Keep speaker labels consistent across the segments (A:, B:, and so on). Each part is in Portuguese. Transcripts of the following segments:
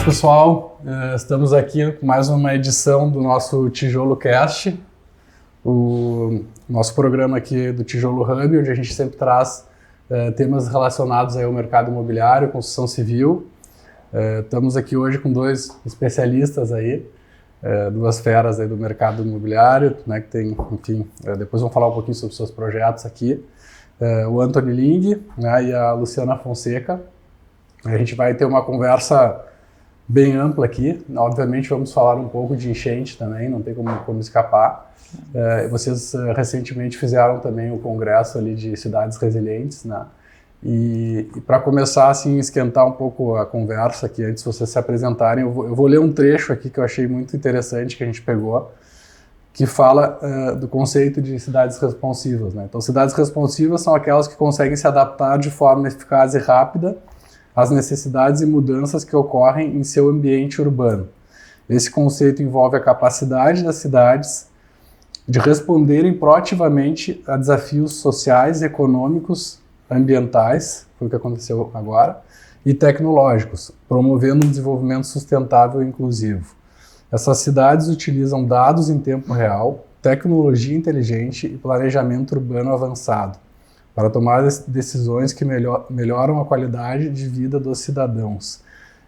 A: pessoal, estamos aqui com mais uma edição do nosso Tijolo Cast, o nosso programa aqui do Tijolo Hub, onde a gente sempre traz temas relacionados aí ao mercado imobiliário, construção civil. Estamos aqui hoje com dois especialistas aí, duas feras aí do mercado imobiliário, né, que tem, enfim, depois vamos falar um pouquinho sobre seus projetos aqui. O Anthony Ling, né, e a Luciana Fonseca. A gente vai ter uma conversa bem ampla aqui. Obviamente vamos falar um pouco de enchente também, não tem como escapar. Vocês recentemente fizeram também o congresso ali de cidades resilientes, né? E para começar assim, esquentar um pouco a conversa aqui, antes de vocês se apresentarem, eu vou ler um trecho aqui que eu achei muito interessante, que a gente pegou, que fala do conceito de cidades responsivas, né? Então, cidades responsivas são aquelas que conseguem se adaptar de forma eficaz e rápida às necessidades e mudanças que ocorrem em seu ambiente urbano. Esse conceito envolve a capacidade das cidades de responderem proativamente a desafios sociais, econômicos, ambientais, foi o que aconteceu agora, e tecnológicos, promovendo um desenvolvimento sustentável e inclusivo. Essas cidades utilizam dados em tempo real, tecnologia inteligente e planejamento urbano avançado para tomar decisões que melhoram a qualidade de vida dos cidadãos.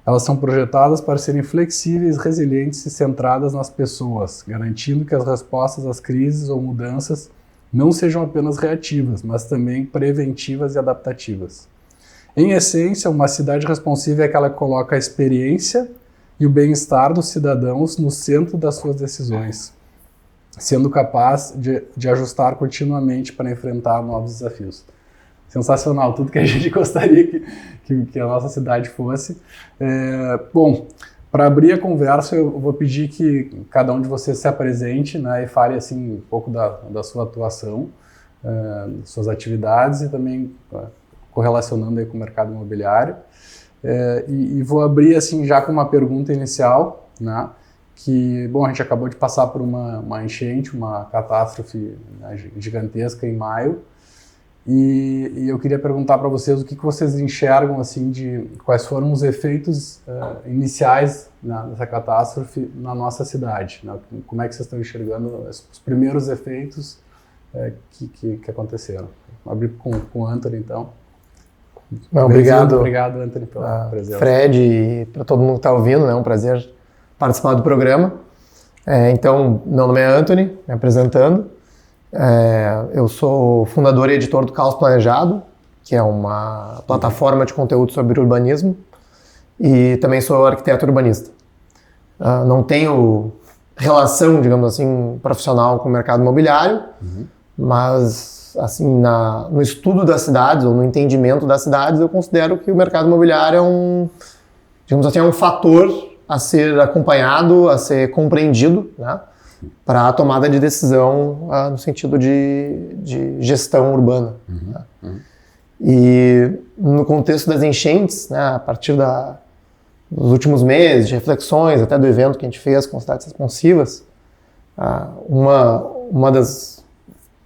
A: Elas são projetadas para serem flexíveis, resilientes e centradas nas pessoas, garantindo que as respostas às crises ou mudanças não sejam apenas reativas, mas também preventivas e adaptativas. Em essência, uma cidade responsiva é aquela que coloca a experiência e o bem-estar dos cidadãos no centro das suas decisões, sendo capaz de ajustar continuamente para enfrentar novos desafios. Sensacional, tudo que a gente gostaria que a nossa cidade fosse. Bom, para abrir a conversa, eu vou pedir que cada um de vocês se apresente, né, e fale assim, um pouco da sua atuação, suas atividades e também correlacionando aí com o mercado imobiliário. E vou abrir assim, já com uma pergunta inicial, né, que, bom, a gente acabou de passar por uma enchente, uma catástrofe, né, gigantesca em maio, e eu queria perguntar para vocês o que vocês enxergam, assim, de quais foram os efeitos iniciais, né, dessa catástrofe na nossa cidade, né? Como é que vocês estão enxergando os primeiros efeitos que aconteceram? Vou abrir com o Anthony, então.
B: Obrigado,
A: Anthony, pela presença.
B: Fred, e para todo mundo que está ouvindo, é um prazer participar do programa. Então, meu nome é Anthony, me apresentando. Eu sou fundador e editor do Caos Planejado, que é uma plataforma de conteúdo sobre urbanismo, e também sou arquiteto urbanista. Não tenho relação, digamos assim, profissional com o mercado imobiliário, mas assim, no estudo das cidades, ou no entendimento das cidades, eu considero que o mercado imobiliário é um fator a ser acompanhado, a ser compreendido, né, para a tomada de decisão no sentido de gestão urbana. Né? E no contexto das enchentes, né, a partir dos últimos meses, de reflexões, até do evento que a gente fez com cidades responsivas, uma das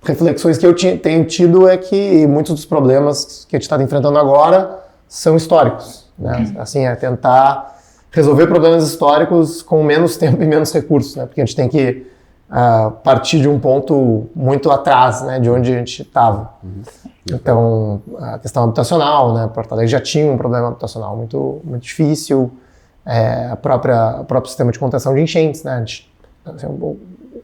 B: reflexões que eu tenho tido é que muitos dos problemas que a gente está enfrentando agora são históricos. Né? Assim, é tentar resolver problemas históricos com menos tempo e menos recursos, né? Porque a gente tem que partir de um ponto muito atrás, né, de onde a gente estava. Então, a questão habitacional, né, Porto Alegre já tinha um problema habitacional muito, muito difícil, o próprio sistema de contenção de enchentes, né,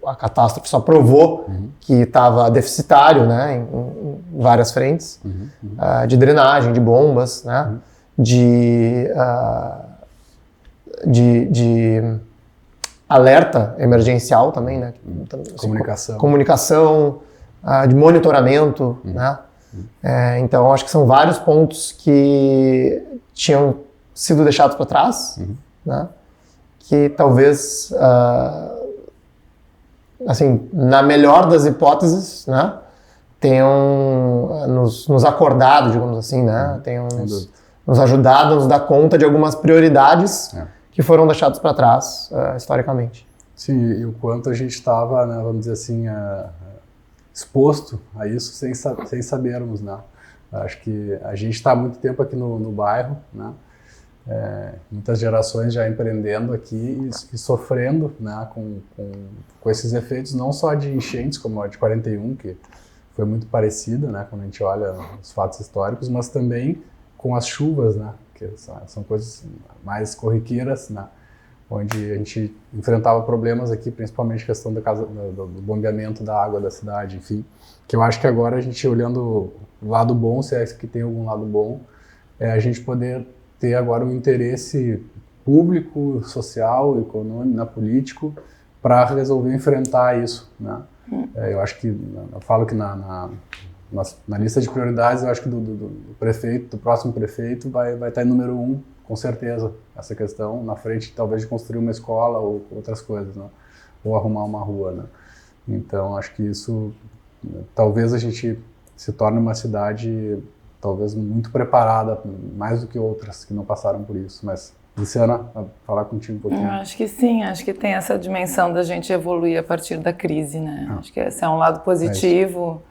B: a catástrofe só provou que estava deficitário, né, em várias frentes, de drenagem, de bombas, né, de alerta emergencial também, né? Comunicação, de monitoramento, né? Então, acho que são vários pontos que tinham sido deixados para trás, né? Que talvez, assim, na melhor das hipóteses, né, tenham nos acordado, digamos assim, né? Tenham nos ajudado a nos dar conta de algumas prioridades que foram deixados para trás historicamente.
A: Sim, e o quanto a gente estava, né, vamos dizer assim, exposto a isso sem sabermos, né? Acho que a gente está há muito tempo aqui no bairro, né? muitas gerações já empreendendo aqui e sofrendo, né, com esses efeitos, não só de enchentes, como a de 41, que foi muito parecida, né, quando a gente olha os fatos históricos, mas também com as chuvas, né, que são coisas mais corriqueiras, né, onde a gente enfrentava problemas aqui, principalmente a questão do bombeamento da água da cidade, enfim, que eu acho que agora a gente, olhando o lado bom, se é que tem algum lado bom, a gente poder ter agora um interesse público, social, econômico, político, para resolver enfrentar isso, né? Eu acho que, eu falo que na lista de prioridades, eu acho que do prefeito, do próximo prefeito, vai estar em número 1, com certeza, essa questão, na frente talvez de construir uma escola ou outras coisas, né? Ou arrumar uma rua, né? Então, acho que isso, talvez a gente se torne uma cidade, talvez muito preparada, mais do que outras que não passaram por isso, mas... Luciana, falar contigo um pouquinho.
C: Eu acho que sim, acho que tem essa dimensão da gente evoluir a partir da crise, né? Acho que esse é um lado positivo,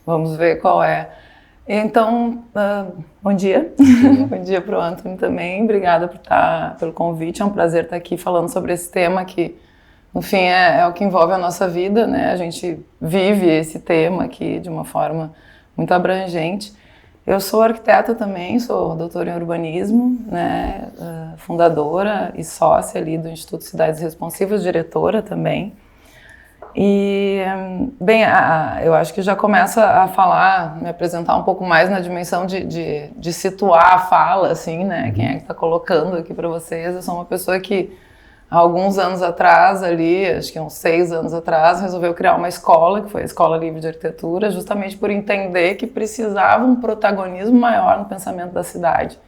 C: vamos ver qual é. Então, bom dia. Bom dia para o Antônio também, obrigada pelo convite, é um prazer estar aqui falando sobre esse tema que, no fim, é o que envolve a nossa vida, né? A gente vive esse tema aqui de uma forma muito abrangente. Eu sou arquiteta também, sou doutora em urbanismo, né, fundadora e sócia ali do Instituto Cidades Responsivas, diretora também. E, bem, eu acho que já começa a falar, me apresentar um pouco mais na dimensão de situar a fala, assim, né, quem é que está colocando aqui para vocês. Eu sou uma pessoa que, há alguns anos atrás, ali, acho que uns 6 anos atrás, resolveu criar uma escola, que foi a Escola Livre de Arquitetura, justamente por entender que precisava um protagonismo maior no pensamento da cidade,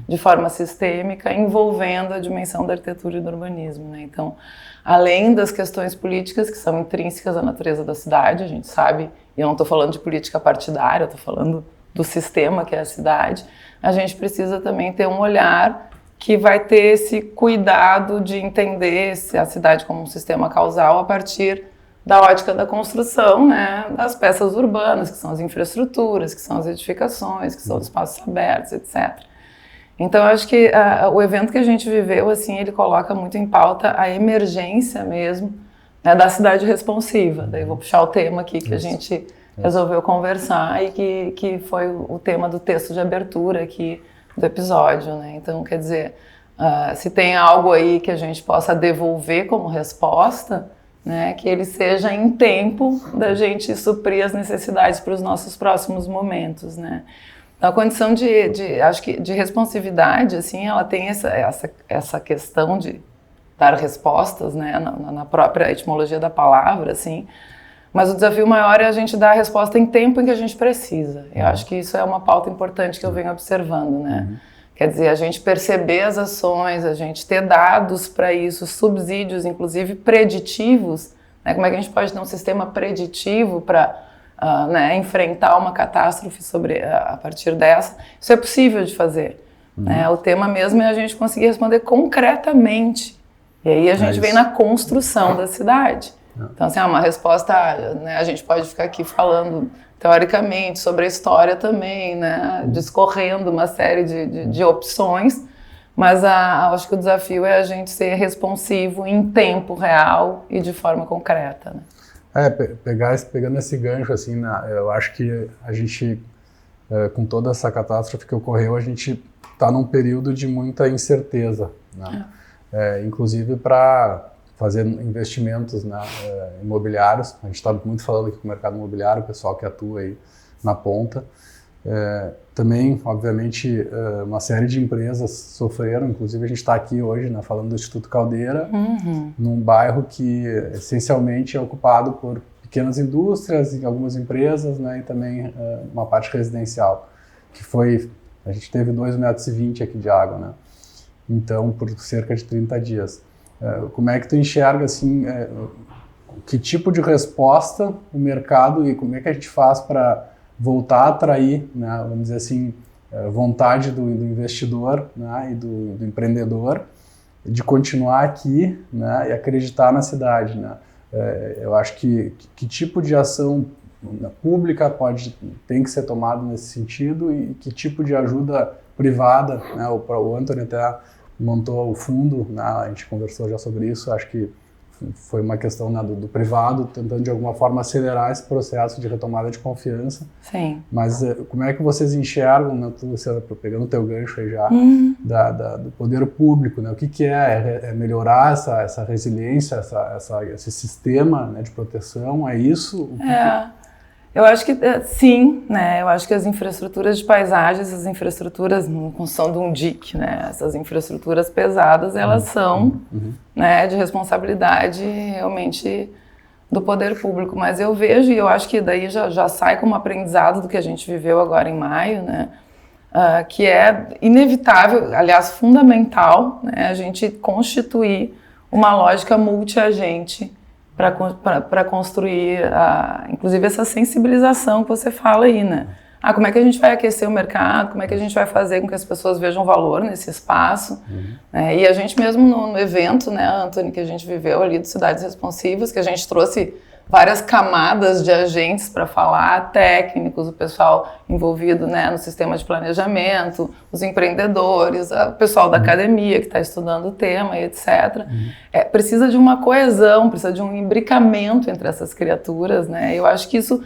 C: de forma sistêmica, envolvendo a dimensão da arquitetura e do urbanismo, né? Então, além das questões políticas, que são intrínsecas à natureza da cidade, a gente sabe, e eu não estou falando de política partidária, eu estou falando do sistema que é a cidade, a gente precisa também ter um olhar que vai ter esse cuidado de entender a cidade como um sistema causal a partir da ótica da construção, né, das peças urbanas, que são as infraestruturas, que são as edificações, que são os espaços abertos, etc. Então, eu acho que o evento que a gente viveu, assim, ele coloca muito em pauta a emergência mesmo, né, da cidade responsiva. Daí eu vou puxar o tema aqui que a gente resolveu conversar e que foi o tema do texto de abertura aqui do episódio, né? Então, quer dizer, se tem algo aí que a gente possa devolver como resposta, né, que ele seja em tempo da gente suprir as necessidades para os nossos próximos momentos, né? Então, a condição acho que de responsividade, assim, ela tem essa questão de dar respostas, né, na própria etimologia da palavra, assim. Mas o desafio maior é a gente dar a resposta em tempo em que a gente precisa. Eu acho que isso é uma pauta importante que eu venho observando, né? Quer dizer, a gente perceber as ações, a gente ter dados para isso, subsídios, inclusive preditivos, né? Como é que a gente pode ter um sistema preditivo para né, enfrentar uma catástrofe a partir dessa? Isso é possível de fazer. Né? O tema mesmo é a gente conseguir responder concretamente. E aí a gente vem na construção da cidade. Então, assim, uma resposta, né, a gente pode ficar aqui falando teoricamente sobre a história também, né, discorrendo uma série de opções, mas acho que o desafio é a gente ser responsivo em tempo real e de forma concreta, né?
A: Pegando esse gancho, assim, eu acho que a gente, com toda essa catástrofe que ocorreu, a gente está num período de muita incerteza, né? Inclusive para fazer investimentos, né, imobiliários. A gente está muito falando aqui com o mercado imobiliário, o pessoal que atua aí na ponta. Também, obviamente, uma série de empresas sofreram, inclusive a gente está aqui hoje, né, falando do Instituto Caldeira, num bairro que essencialmente é ocupado por pequenas indústrias e algumas empresas, né, e também uma parte residencial, que a gente teve 2,20 metros aqui de água, né, então por cerca de 30 dias. Como é que tu enxerga, assim, que tipo de resposta o mercado e como é que a gente faz para voltar a atrair, né, vamos dizer assim, vontade do investidor, né, e do empreendedor de continuar aqui, né, e acreditar na cidade, né? Eu acho que tipo de ação pública tem que ser tomada nesse sentido e que tipo de ajuda privada, né? O Anthony até montou o fundo, né? A gente conversou já sobre isso, acho que foi uma questão, né, do privado, tentando de alguma forma acelerar esse processo de retomada de confiança.
C: Sim.
A: Mas como é que vocês enxergam, né, pegando o teu gancho aí já, do poder público, né? O que é melhorar essa resiliência, esse sistema, né, de proteção? É isso?
C: Eu acho que sim, né? Eu acho que as infraestruturas de paisagens, as infraestruturas em função de um DIC, né? Essas infraestruturas pesadas, elas são, né, de responsabilidade realmente do poder público. Mas eu vejo, e eu acho que daí já sai como aprendizado do que a gente viveu agora em maio, né? Que é inevitável, aliás, fundamental, né? A gente constituir uma lógica multi-agente para construir, inclusive, essa sensibilização que você fala aí, né? Como é que a gente vai aquecer o mercado? Como é que a gente vai fazer com que as pessoas vejam valor nesse espaço? E a gente mesmo no evento, né, Anthony, que a gente viveu ali do Cidades Responsivas, que a gente trouxe várias camadas de agentes para falar, técnicos, o pessoal envolvido, né, no sistema de planejamento, os empreendedores, o pessoal da academia que está estudando o tema, etc. Precisa de uma coesão, precisa de um imbricamento entre essas criaturas, né? Eu acho que isso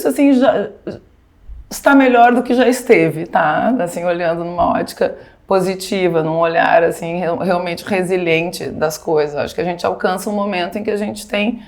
C: assim, já está melhor do que já esteve, tá? Assim, olhando numa ótica positiva, num olhar assim, realmente resiliente das coisas. Eu acho que a gente alcança um momento em que a gente tem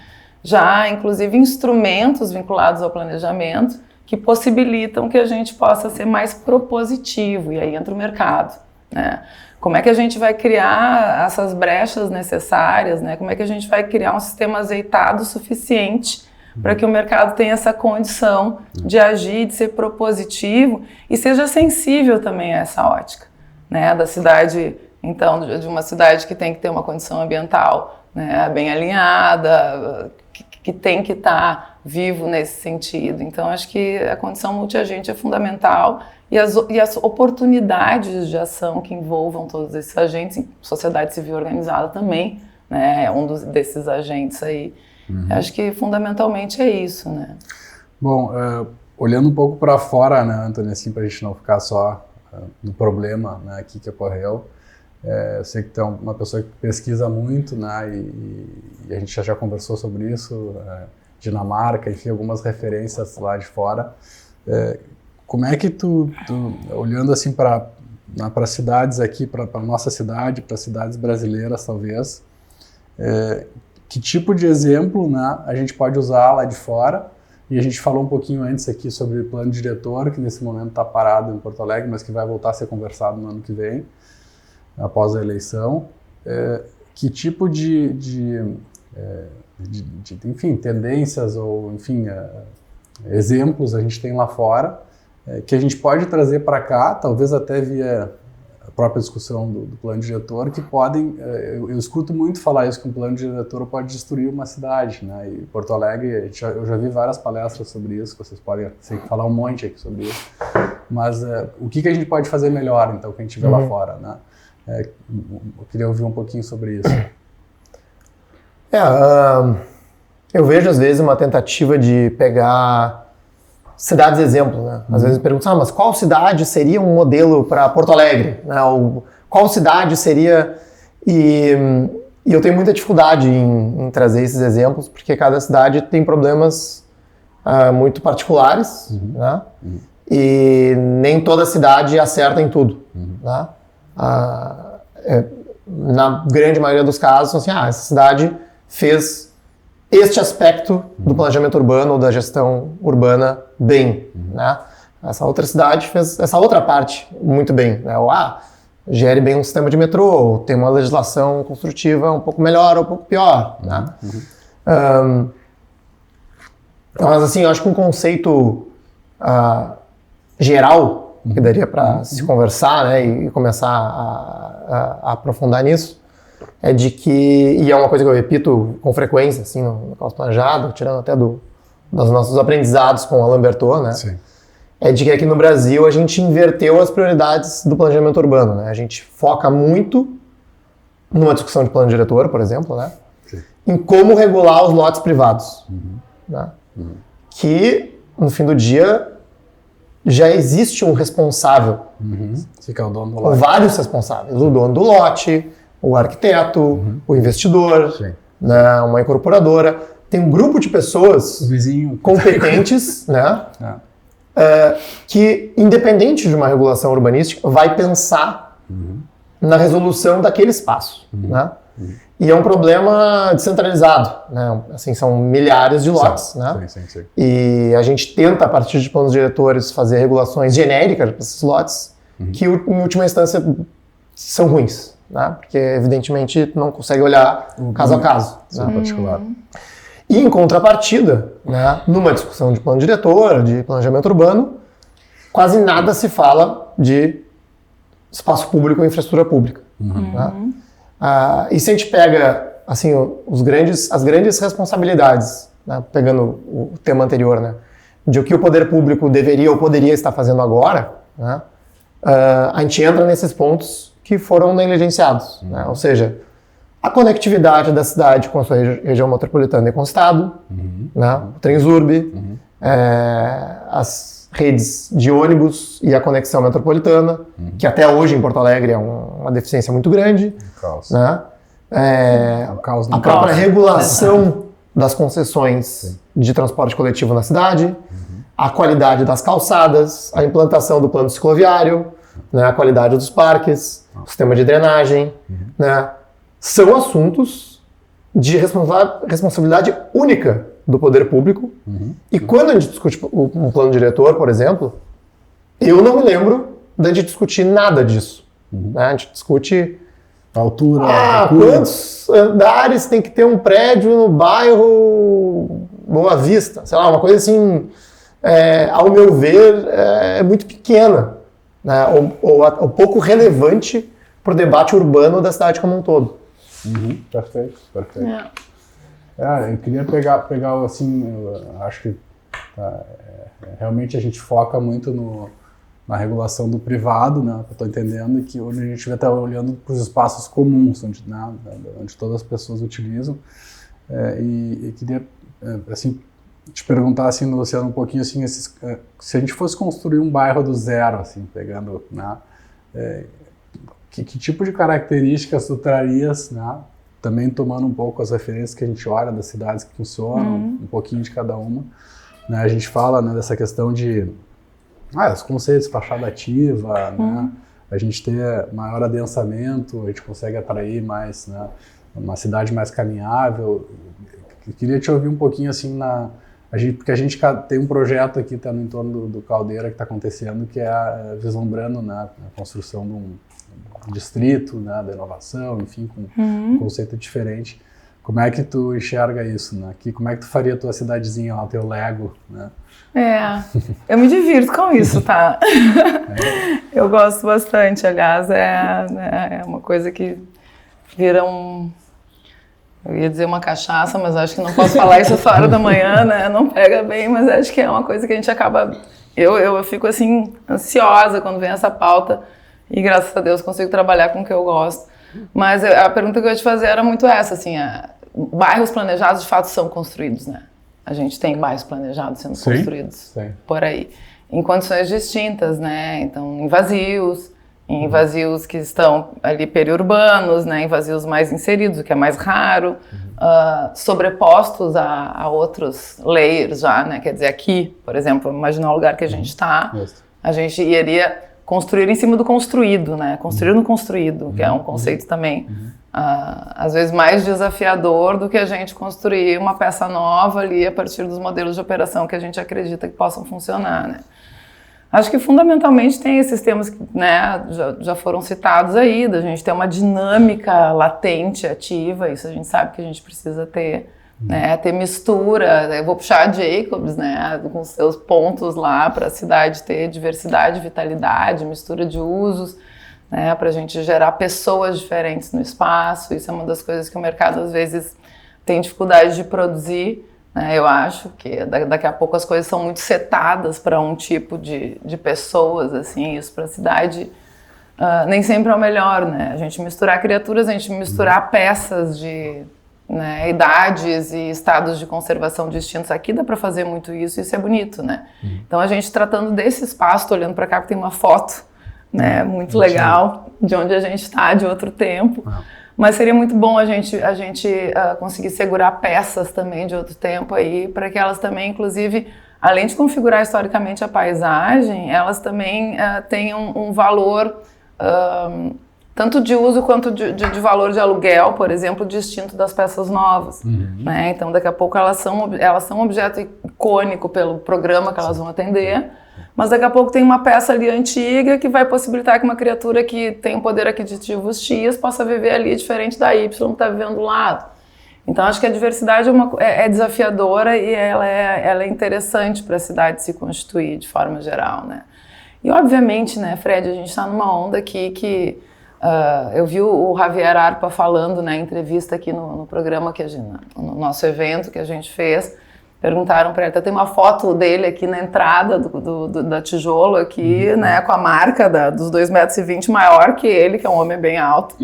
C: já, inclusive, instrumentos vinculados ao planejamento que possibilitam que a gente possa ser mais propositivo, e aí entra o mercado, né? Como é que a gente vai criar essas brechas necessárias, né? Como é que a gente vai criar um sistema azeitado o suficiente para que o mercado tenha essa condição de agir, de ser propositivo e seja sensível também a essa ótica, né? Da cidade, então, de uma cidade que tem que ter uma condição ambiental, né, bem alinhada, que tem que estar vivo nesse sentido. Então, acho que a condição multiagente é fundamental e as oportunidades de ação que envolvam todos esses agentes, sociedade civil organizada também, né, é um desses agentes aí. Acho que fundamentalmente é isso, né?
A: Bom, olhando um pouu para fora, né, Anthony, assim, para a gente não ficar só no problema, né, aqui que ocorreu. Eu sei que tu é uma pessoa que pesquisa muito, né, e a gente já conversou sobre isso, Dinamarca, enfim, algumas referências lá de fora. Como é que tu olhando assim para cidades aqui, para a nossa cidade, para cidades brasileiras talvez, que tipo de exemplo, né, a gente pode usar lá de fora? E a gente falou um pouquinho antes aqui sobre o plano diretor, que nesse momento está parado em Porto Alegre, mas que vai voltar a ser conversado no ano que vem, após a eleição. Que tipo enfim, tendências ou, enfim, exemplos a gente tem lá fora, que a gente pode trazer para cá, talvez até via a própria discussão do plano diretor, que podem, eu escuto muito falar isso, que um plano diretor pode destruir uma cidade, né? E Porto Alegre, eu já vi várias palestras sobre isso, vocês podem falar um monte aqui sobre isso, mas o que a gente pode fazer melhor, então, que a gente vê lá fora, né? Eu queria ouvir um pouquinho sobre isso.
B: Eu vejo às vezes uma tentativa de pegar cidades exemplo, né? Às vezes eu pergunto, mas qual cidade seria um modelo para Porto Alegre? Né? Ou qual cidade seria... E eu tenho muita dificuldade em trazer esses exemplos, porque cada cidade tem problemas muito particulares, né? E nem toda cidade acerta em tudo, né? Na grande maioria dos casos, assim, essa cidade fez este aspecto do planejamento urbano ou da gestão urbana bem, né? Essa outra cidade fez essa outra parte muito bem, né? Ou gere bem um sistema de metrô, ou tem uma legislação construtiva um pouco melhor ou um pouco pior, né? Mas assim, eu acho que um conceito geral que daria para se conversar, né, e começar a aprofundar nisso, é de que, e é uma coisa que eu repito com frequência, assim, no Caos Planejado, tirando até dos nossos aprendizados com o Alain Bertot, né? Sim. É de que aqui no Brasil a gente inverteu as prioridades do planejamento urbano, né? A gente foca muito numa discussão de plano diretor, por exemplo, né? Sim. Em como regular os lotes privados, né? que, no fim do dia, já existe um responsável.
A: Fica o dono do
B: Ou
A: lote.
B: vários responsáveis. O dono do lote, o arquiteto, o investidor,
A: Sim.
B: né, uma incorporadora. Tem um grupo de pessoas
A: O vizinho.
B: competentes, né,
A: É.
B: que, independente de uma regulação urbanística, vai pensar na resolução daquele espaço. Né? E é um problema descentralizado. Né? Assim, são milhares de lotes. Né?
A: Sim.
B: E a gente tenta, a partir de planos diretores, fazer regulações genéricas para esses lotes, que, em última instância, são ruins. Né? Porque, evidentemente, não consegue olhar caso a caso.
A: Sim,
B: Né?
A: particular.
B: E, em contrapartida, né, numa discussão de plano diretor, de planejamento urbano, quase nada se fala de espaço público ou infraestrutura pública. Né? E se a gente pega assim, as grandes responsabilidades, né, pegando o tema anterior, né, de o que o poder público deveria ou poderia estar fazendo agora, né, a gente entra nesses pontos que foram negligenciados. Né? Ou seja, a conectividade da cidade com a sua região metropolitana e com o Estado, né? O Transurb, as redes de ônibus e a conexão metropolitana, que até hoje em Porto Alegre é uma deficiência muito grande.
A: Caos.
B: Né?
A: O caos no
B: A própria
A: caos.
B: regulação das concessões de transporte coletivo na cidade, a qualidade das calçadas, a implantação do plano cicloviário, né? A qualidade dos parques, o sistema de drenagem, né? São assuntos de responsabilidade única do poder público. E quando a gente discute um plano diretor, por exemplo, eu não me lembro de a gente discutir nada disso. Né? A gente discute
A: A altura,
B: quantos andares tem que ter um prédio no bairro Boa Vista, sei lá, uma coisa assim, ao meu ver, é muito pequena, né? ou pouco relevante para o debate urbano da cidade como um todo.
A: Perfeito. Eu queria pegar assim, eu acho que realmente a gente foca muito na regulação do privado, né? Eu estou entendendo que hoje a gente vai estar olhando para os espaços comuns, onde todas as pessoas utilizam. E queria assim, te perguntar, assim, Luciano, um pouquinho assim, se a gente fosse construir um bairro do zero, assim, pegando, né? Que tipo de características tu trarias, né? Também tomando um pouco as referências que a gente olha das cidades que funcionam, um pouquinho de cada uma. Né? A gente fala, né, dessa questão de os conceitos, fachada ativa, né? A gente ter maior adensamento, a gente consegue atrair mais, né, uma cidade mais caminhável. Eu queria te ouvir um pouquinho assim, porque a gente tem um projeto aqui tá no entorno do Caldeira que está acontecendo, que é vislumbrando, né, a construção de um distrito, né, da inovação, enfim, com um conceito diferente. Como é que tu enxerga isso, né? Como é que tu faria a tua cidadezinha lá, teu Lego, né?
C: Eu me divirto com isso, tá? Eu gosto bastante, aliás, é uma coisa que vira eu ia dizer uma cachaça, mas acho que não posso falar isso essa hora da manhã, né? Não pega bem, mas acho que é uma coisa que a gente acaba... Eu fico, assim, ansiosa quando vem essa pauta e, graças a Deus, consigo trabalhar com o que eu gosto. Mas a pergunta que eu ia te fazer era muito essa, assim, bairros planejados de fato são construídos, né? A gente tem bairros planejados sendo construídos por aí, em condições distintas, né? Então, em vazios que estão ali periurbanos, né? Em vazios mais inseridos, o que é mais raro, sobrepostos a outros layers já, né? Quer dizer, aqui, por exemplo, imaginar o lugar que a gente está, a gente iria construir em cima do construído, né? Construir no construído, que é um conceito também, às vezes mais desafiador do que a gente construir uma peça nova ali a partir dos modelos de operação que a gente acredita que possam funcionar, né? Acho que fundamentalmente tem esses temas que, né, já foram citados aí, da gente ter uma dinâmica latente, ativa, isso a gente sabe que a gente precisa ter, né, ter mistura. Eu vou puxar a Jacobs, né, com seus pontos lá para a cidade ter diversidade, vitalidade, mistura de usos, né, para a gente gerar pessoas diferentes no espaço. Isso é uma das coisas que o mercado às vezes tem dificuldade de produzir, né. Eu acho que daqui a pouco as coisas são muito setadas para um tipo de pessoas, assim, isso para a cidade nem sempre é o melhor, né. A gente misturar criaturas, a gente misturar peças de né, idades e estados de conservação distintos. Aqui dá para fazer muito isso, isso é bonito, né? Então a gente tratando desse espaço, tô olhando para cá porque tem uma foto, né, muito legal de onde a gente está, de outro tempo. Mas seria muito bom a gente conseguir segurar peças também de outro tempo aí, para que elas também, inclusive, além de configurar historicamente a paisagem, elas também tenham um valor tanto de uso quanto de valor de aluguel, por exemplo, distinto das peças novas. Né? Então, daqui a pouco elas são um objeto icônico pelo programa que elas vão atender, mas daqui a pouco tem uma peça ali antiga que vai possibilitar que uma criatura que tem um poder aquisitivo X possa viver ali diferente da Y que está vivendo do lado. Então, acho que a diversidade é desafiadora e ela é interessante para a cidade se constituir de forma geral, né? E, obviamente, né, Fred, a gente está numa onda aqui que eu vi o Javier Arpa falando na entrevista aqui no programa, no nosso evento que a gente fez. Perguntaram para ele, tem uma foto dele aqui na entrada da Tijolo aqui, né, com a marca dos 2,20 metros maior que ele, que é um homem bem alto,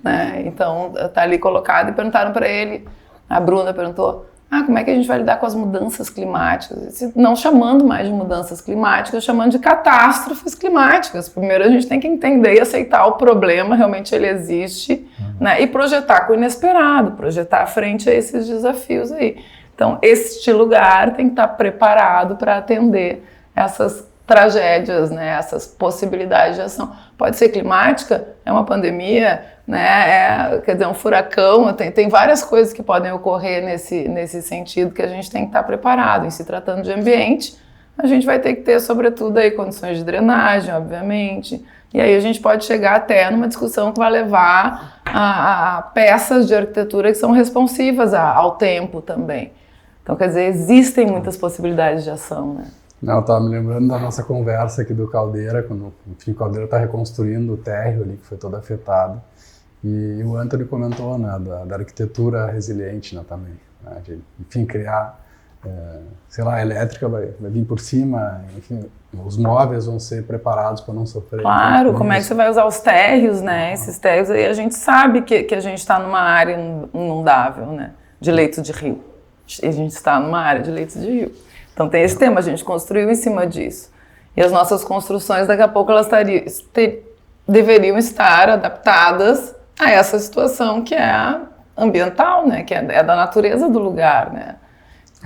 C: né, então tá ali colocado. E perguntaram para ele, a Bruna perguntou, como é que a gente vai lidar com as mudanças climáticas? Não chamando mais de mudanças climáticas, chamando de catástrofes climáticas. Primeiro a gente tem que entender e aceitar o problema, realmente ele existe, né, e projetar com o inesperado, projetar à frente a esses desafios aí. Então, este lugar tem que estar preparado para atender essas tragédias, né, essas possibilidades de ação. Pode ser climática, é uma pandemia, né, quer dizer, um furacão, tem várias coisas que podem ocorrer nesse sentido que a gente tem que estar preparado. Em se tratando de ambiente, a gente vai ter que ter, sobretudo, aí, condições de drenagem, obviamente. E aí a gente pode chegar até numa discussão que vai levar a peças de arquitetura que são responsivas ao tempo também. Então, quer dizer, existem muitas possibilidades de ação, né?
A: Não, eu estava me lembrando da nossa conversa aqui do Caldeira, quando enfim, o Caldeira está reconstruindo o térreo ali, que foi todo afetado. E o Anthony comentou, né, da arquitetura resiliente, né, também. Né, de, enfim, criar, sei lá, a elétrica vai vir por cima, enfim, os móveis vão ser preparados para não sofrer.
C: Claro, como é que você vai usar os térreos, né? Esses térreos aí, a gente sabe que a gente está numa área inundável, né? De leito de rio. A gente está numa área de leitos de rio. Então tem esse tema, a gente construiu em cima disso. E as nossas construções, daqui a pouco, elas deveriam estar adaptadas a essa situação que é ambiental, né? Que é da natureza do lugar, né?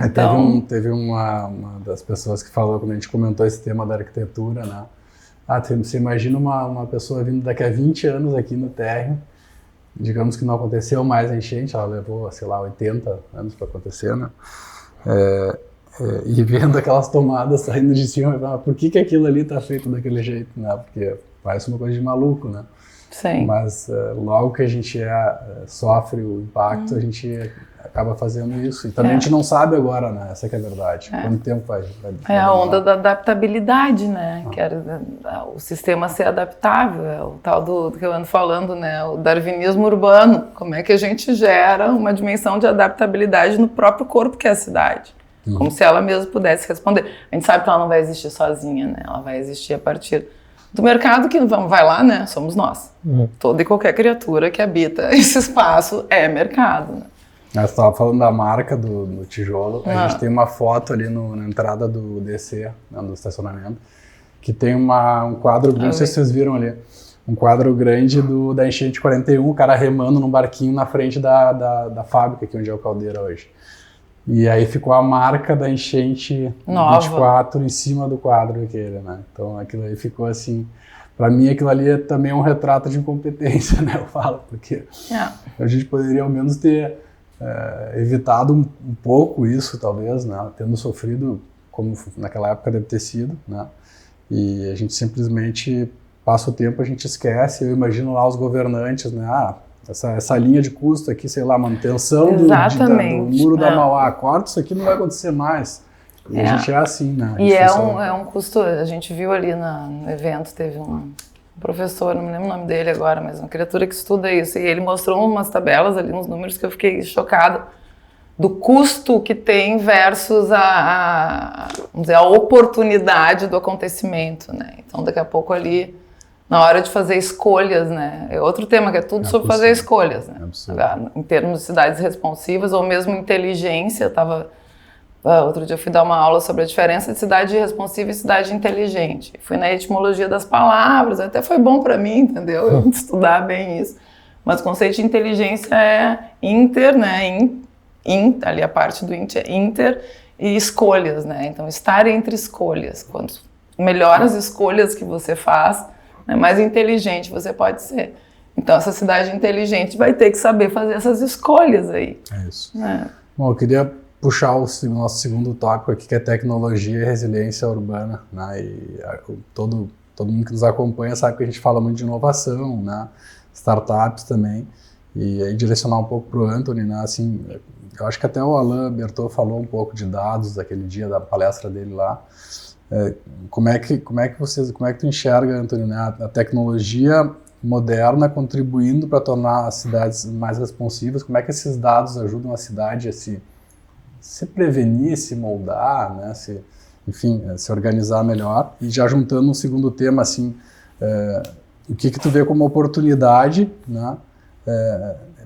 A: Então, teve uma das pessoas que falou, quando a gente comentou esse tema da arquitetura, né? Você imagina uma pessoa vindo daqui a 20 anos aqui no térreo, digamos que não aconteceu mais a enchente, ela levou, sei lá, 80 anos para acontecer, né? E vendo aquelas tomadas saindo de cima, por que aquilo ali está feito daquele jeito, né? Porque parece uma coisa de maluco, né?
C: Sim.
A: Mas logo que a gente sofre o impacto, a gente acaba fazendo isso. E também a gente não sabe agora, né? Essa que é a verdade. Quanto tempo vai
C: É a onda da adaptabilidade, né? Que era o sistema ser adaptável. É o tal do que eu ando falando, né? O darwinismo urbano. Como é que a gente gera uma dimensão de adaptabilidade no próprio corpo que é a cidade. Como se ela mesma pudesse responder. A gente sabe que ela não vai existir sozinha, né? Ela vai existir a partir do mercado que vai lá, né? Somos nós. Toda e qualquer criatura que habita esse espaço é mercado, né?
A: Você estava falando da marca do tijolo. A gente tem uma foto ali na entrada do DC, né, do estacionamento, que tem um quadro, não sei se vocês viram ali, um quadro grande da enchente de 41, o cara remando num barquinho na frente da fábrica, aqui onde é o Caldeira hoje. E aí ficou a marca da enchente
C: nova.
A: 24 em cima do quadro aquele, né? Então aquilo aí ficou assim... Para mim aquilo ali é também um retrato de incompetência, né? Eu falo, porque a gente poderia ao menos ter evitado um pouco isso, talvez, né? Tendo sofrido, como naquela época deve ter sido, né? E a gente simplesmente passa o tempo, a gente esquece. Eu imagino lá os governantes, né? Essa linha de custo aqui, sei lá, manutenção do muro da Mauá, corta isso aqui, não vai acontecer mais. E a gente é assim, né?
C: E é um custo, a gente viu ali no evento, teve um professor, não me lembro o nome dele agora, mas uma criatura que estuda isso, e ele mostrou umas tabelas ali, uns números que eu fiquei chocada do custo que tem versus vamos dizer, a oportunidade do acontecimento, né? Então, daqui a pouco ali, na hora de fazer escolhas, né? É outro tema que é tudo sobre fazer escolhas, né? Em termos de cidades responsivas ou mesmo inteligência, outro dia eu fui dar uma aula sobre a diferença de cidade responsiva e cidade inteligente. Fui na etimologia das palavras, até foi bom para mim, entendeu? Eu estudar bem isso. Mas o conceito de inteligência é inter, né? Ali a parte do inter é inter e escolhas, né? Então, estar entre escolhas. Quanto melhor as escolhas que você faz, né, mais inteligente você pode ser. Então, essa cidade inteligente vai ter que saber fazer essas escolhas aí.
A: É isso. Bom, eu queria puxar o nosso segundo tópico aqui, que é tecnologia e resiliência urbana, né? E todo mundo que nos acompanha sabe que a gente fala muito de inovação, né? Startups também, e aí direcionar um pouco para o Anthony, né? Assim, eu acho que até o Alain Bertot falou um pouco de dados daquele dia da palestra dele lá. Como é que tu enxerga, Anthony, né? A tecnologia moderna contribuindo para tornar as cidades mais responsivas? Como é que esses dados ajudam a cidade a se prevenir, se moldar, né? Se organizar melhor? E já juntando um segundo tema, assim, o que tu vê como oportunidade, né?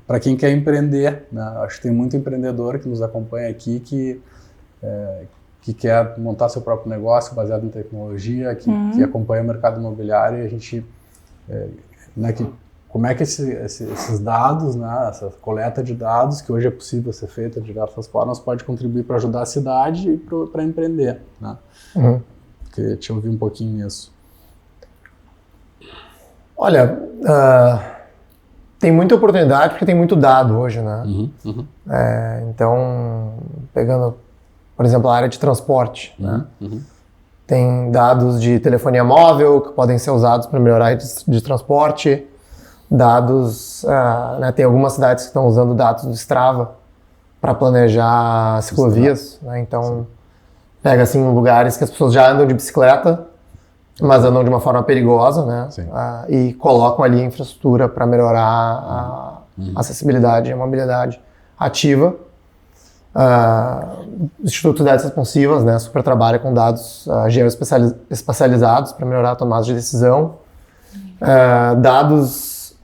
A: Para quem quer empreender, né? Acho que tem muito empreendedor que nos acompanha aqui que quer montar seu próprio negócio baseado em tecnologia, que acompanha o mercado imobiliário, e a gente, né, como é que esses dados, né, essa coleta de dados, que hoje é possível ser feita de diversas formas, pode contribuir para ajudar a cidade e para empreender, né? Queria te ouvir um pouquinho nisso.
B: Olha, tem muita oportunidade porque tem muito dado hoje, né? Então, pegando, por exemplo, a área de transporte, né? Tem dados de telefonia móvel que podem ser usados para melhorar a rede de transporte, dados, né? Tem algumas cidades que estão usando dados do Strava para planejar ciclovias, né? Então, pega assim lugares que as pessoas já andam de bicicleta, mas andam de uma forma perigosa, né? E colocam ali a infraestrutura para melhorar a acessibilidade e a mobilidade ativa. O Instituto de Cidades Responsivas, né, super trabalha com dados geoespacializados para melhorar a tomada de decisão. Dados,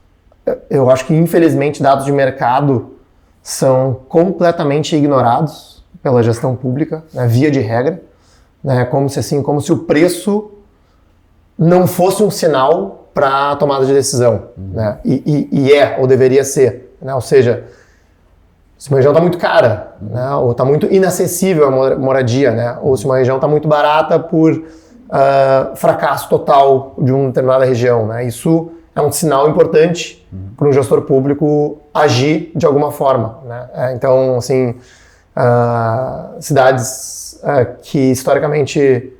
B: eu acho que infelizmente dados de mercado são completamente ignorados pela gestão pública, né, via de regra, né, como se o preço não fosse um sinal para a tomada de decisão, né? Ou deveria ser, né? Ou seja, se uma região está muito cara, né? Ou está muito inacessível a moradia, né? Ou se uma região está muito barata por fracasso total de uma determinada região, né? Isso é um sinal importante para um gestor público agir de alguma forma, né? Então, assim, cidades que historicamente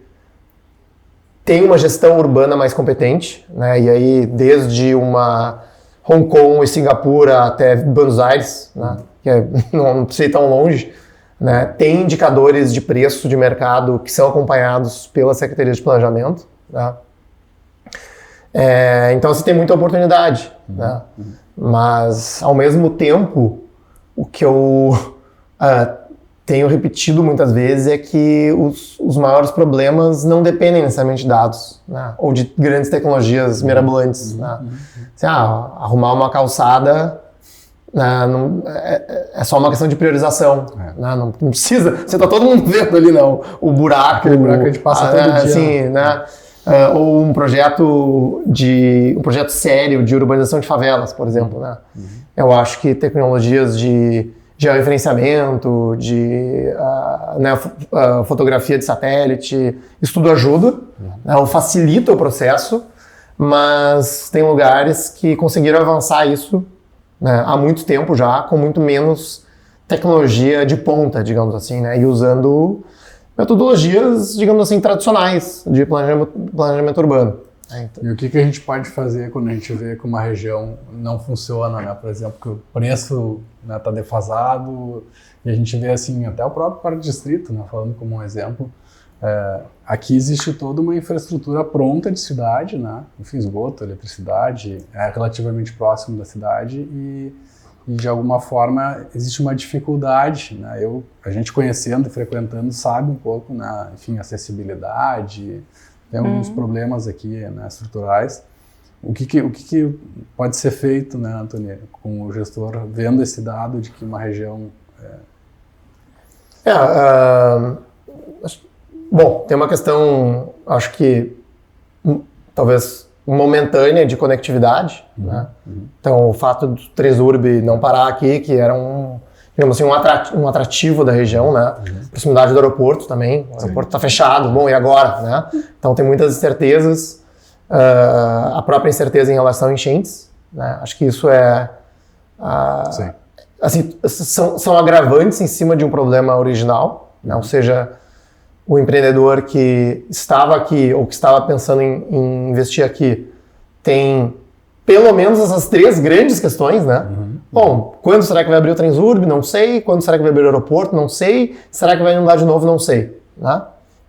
B: tem uma gestão urbana mais competente, né? E aí desde uma Hong Kong e Singapura até Buenos Aires, né? Que não precisa ir tão longe, né? Tem indicadores de preço de mercado que são acompanhados pela Secretaria de Planejamento, né? Então assim, tem muita oportunidade, né? Mas ao mesmo tempo o que eu tenho repetido muitas vezes é que os maiores problemas não dependem necessariamente de dados, né? Ou de grandes tecnologias mirabolantes, né? Assim, arrumar uma calçada, né, é só uma questão de priorização, né? Não precisa, você está todo mundo vendo ali não, o buraco,
A: aquele buraco que a gente passa todo dia,
B: assim, né? Ou um projeto sério de urbanização de favelas, por exemplo, né? Eu acho que tecnologias de georreferenciamento, de fotografia de satélite, isso tudo ajuda, né, facilita o processo, mas tem lugares que conseguiram avançar isso, né, há muito tempo já, com muito menos tecnologia de ponta, digamos assim, né, e usando metodologias, digamos assim, tradicionais de planejamento urbano.
A: Então. E o que a gente pode fazer quando a gente vê que uma região não funciona, né? Por exemplo, que o preço está defasado, e a gente vê assim, até o próprio Quarto Distrito, né, falando como um exemplo, aqui existe toda uma infraestrutura pronta de cidade, né? Enfim, esgoto, eletricidade, é relativamente próximo da cidade e de alguma forma existe uma dificuldade, né? A gente conhecendo e frequentando sabe um pouco, né? Enfim, acessibilidade, tem alguns problemas aqui, né, estruturais, O que pode ser feito, né, Antônio, com o gestor vendo esse dado de que uma região...
B: Bom, tem uma questão, acho que talvez momentânea de conectividade, né? Então, o fato do Tresurb não parar aqui, que era digamos assim, um atrativo da região, né? Proximidade do aeroporto também, o aeroporto está fechado, bom, e agora, né? Então, tem muitas incertezas, a própria incerteza em relação a enchentes, né? Acho que isso assim, são agravantes em cima de um problema original, né? Ou seja, o empreendedor que estava aqui ou que estava pensando em investir aqui tem pelo menos essas 3 grandes questões, né? Bom, quando será que vai abrir o Transurb? Não sei. Quando será que vai abrir o aeroporto? Não sei. Será que vai inundar de novo? Não sei, né?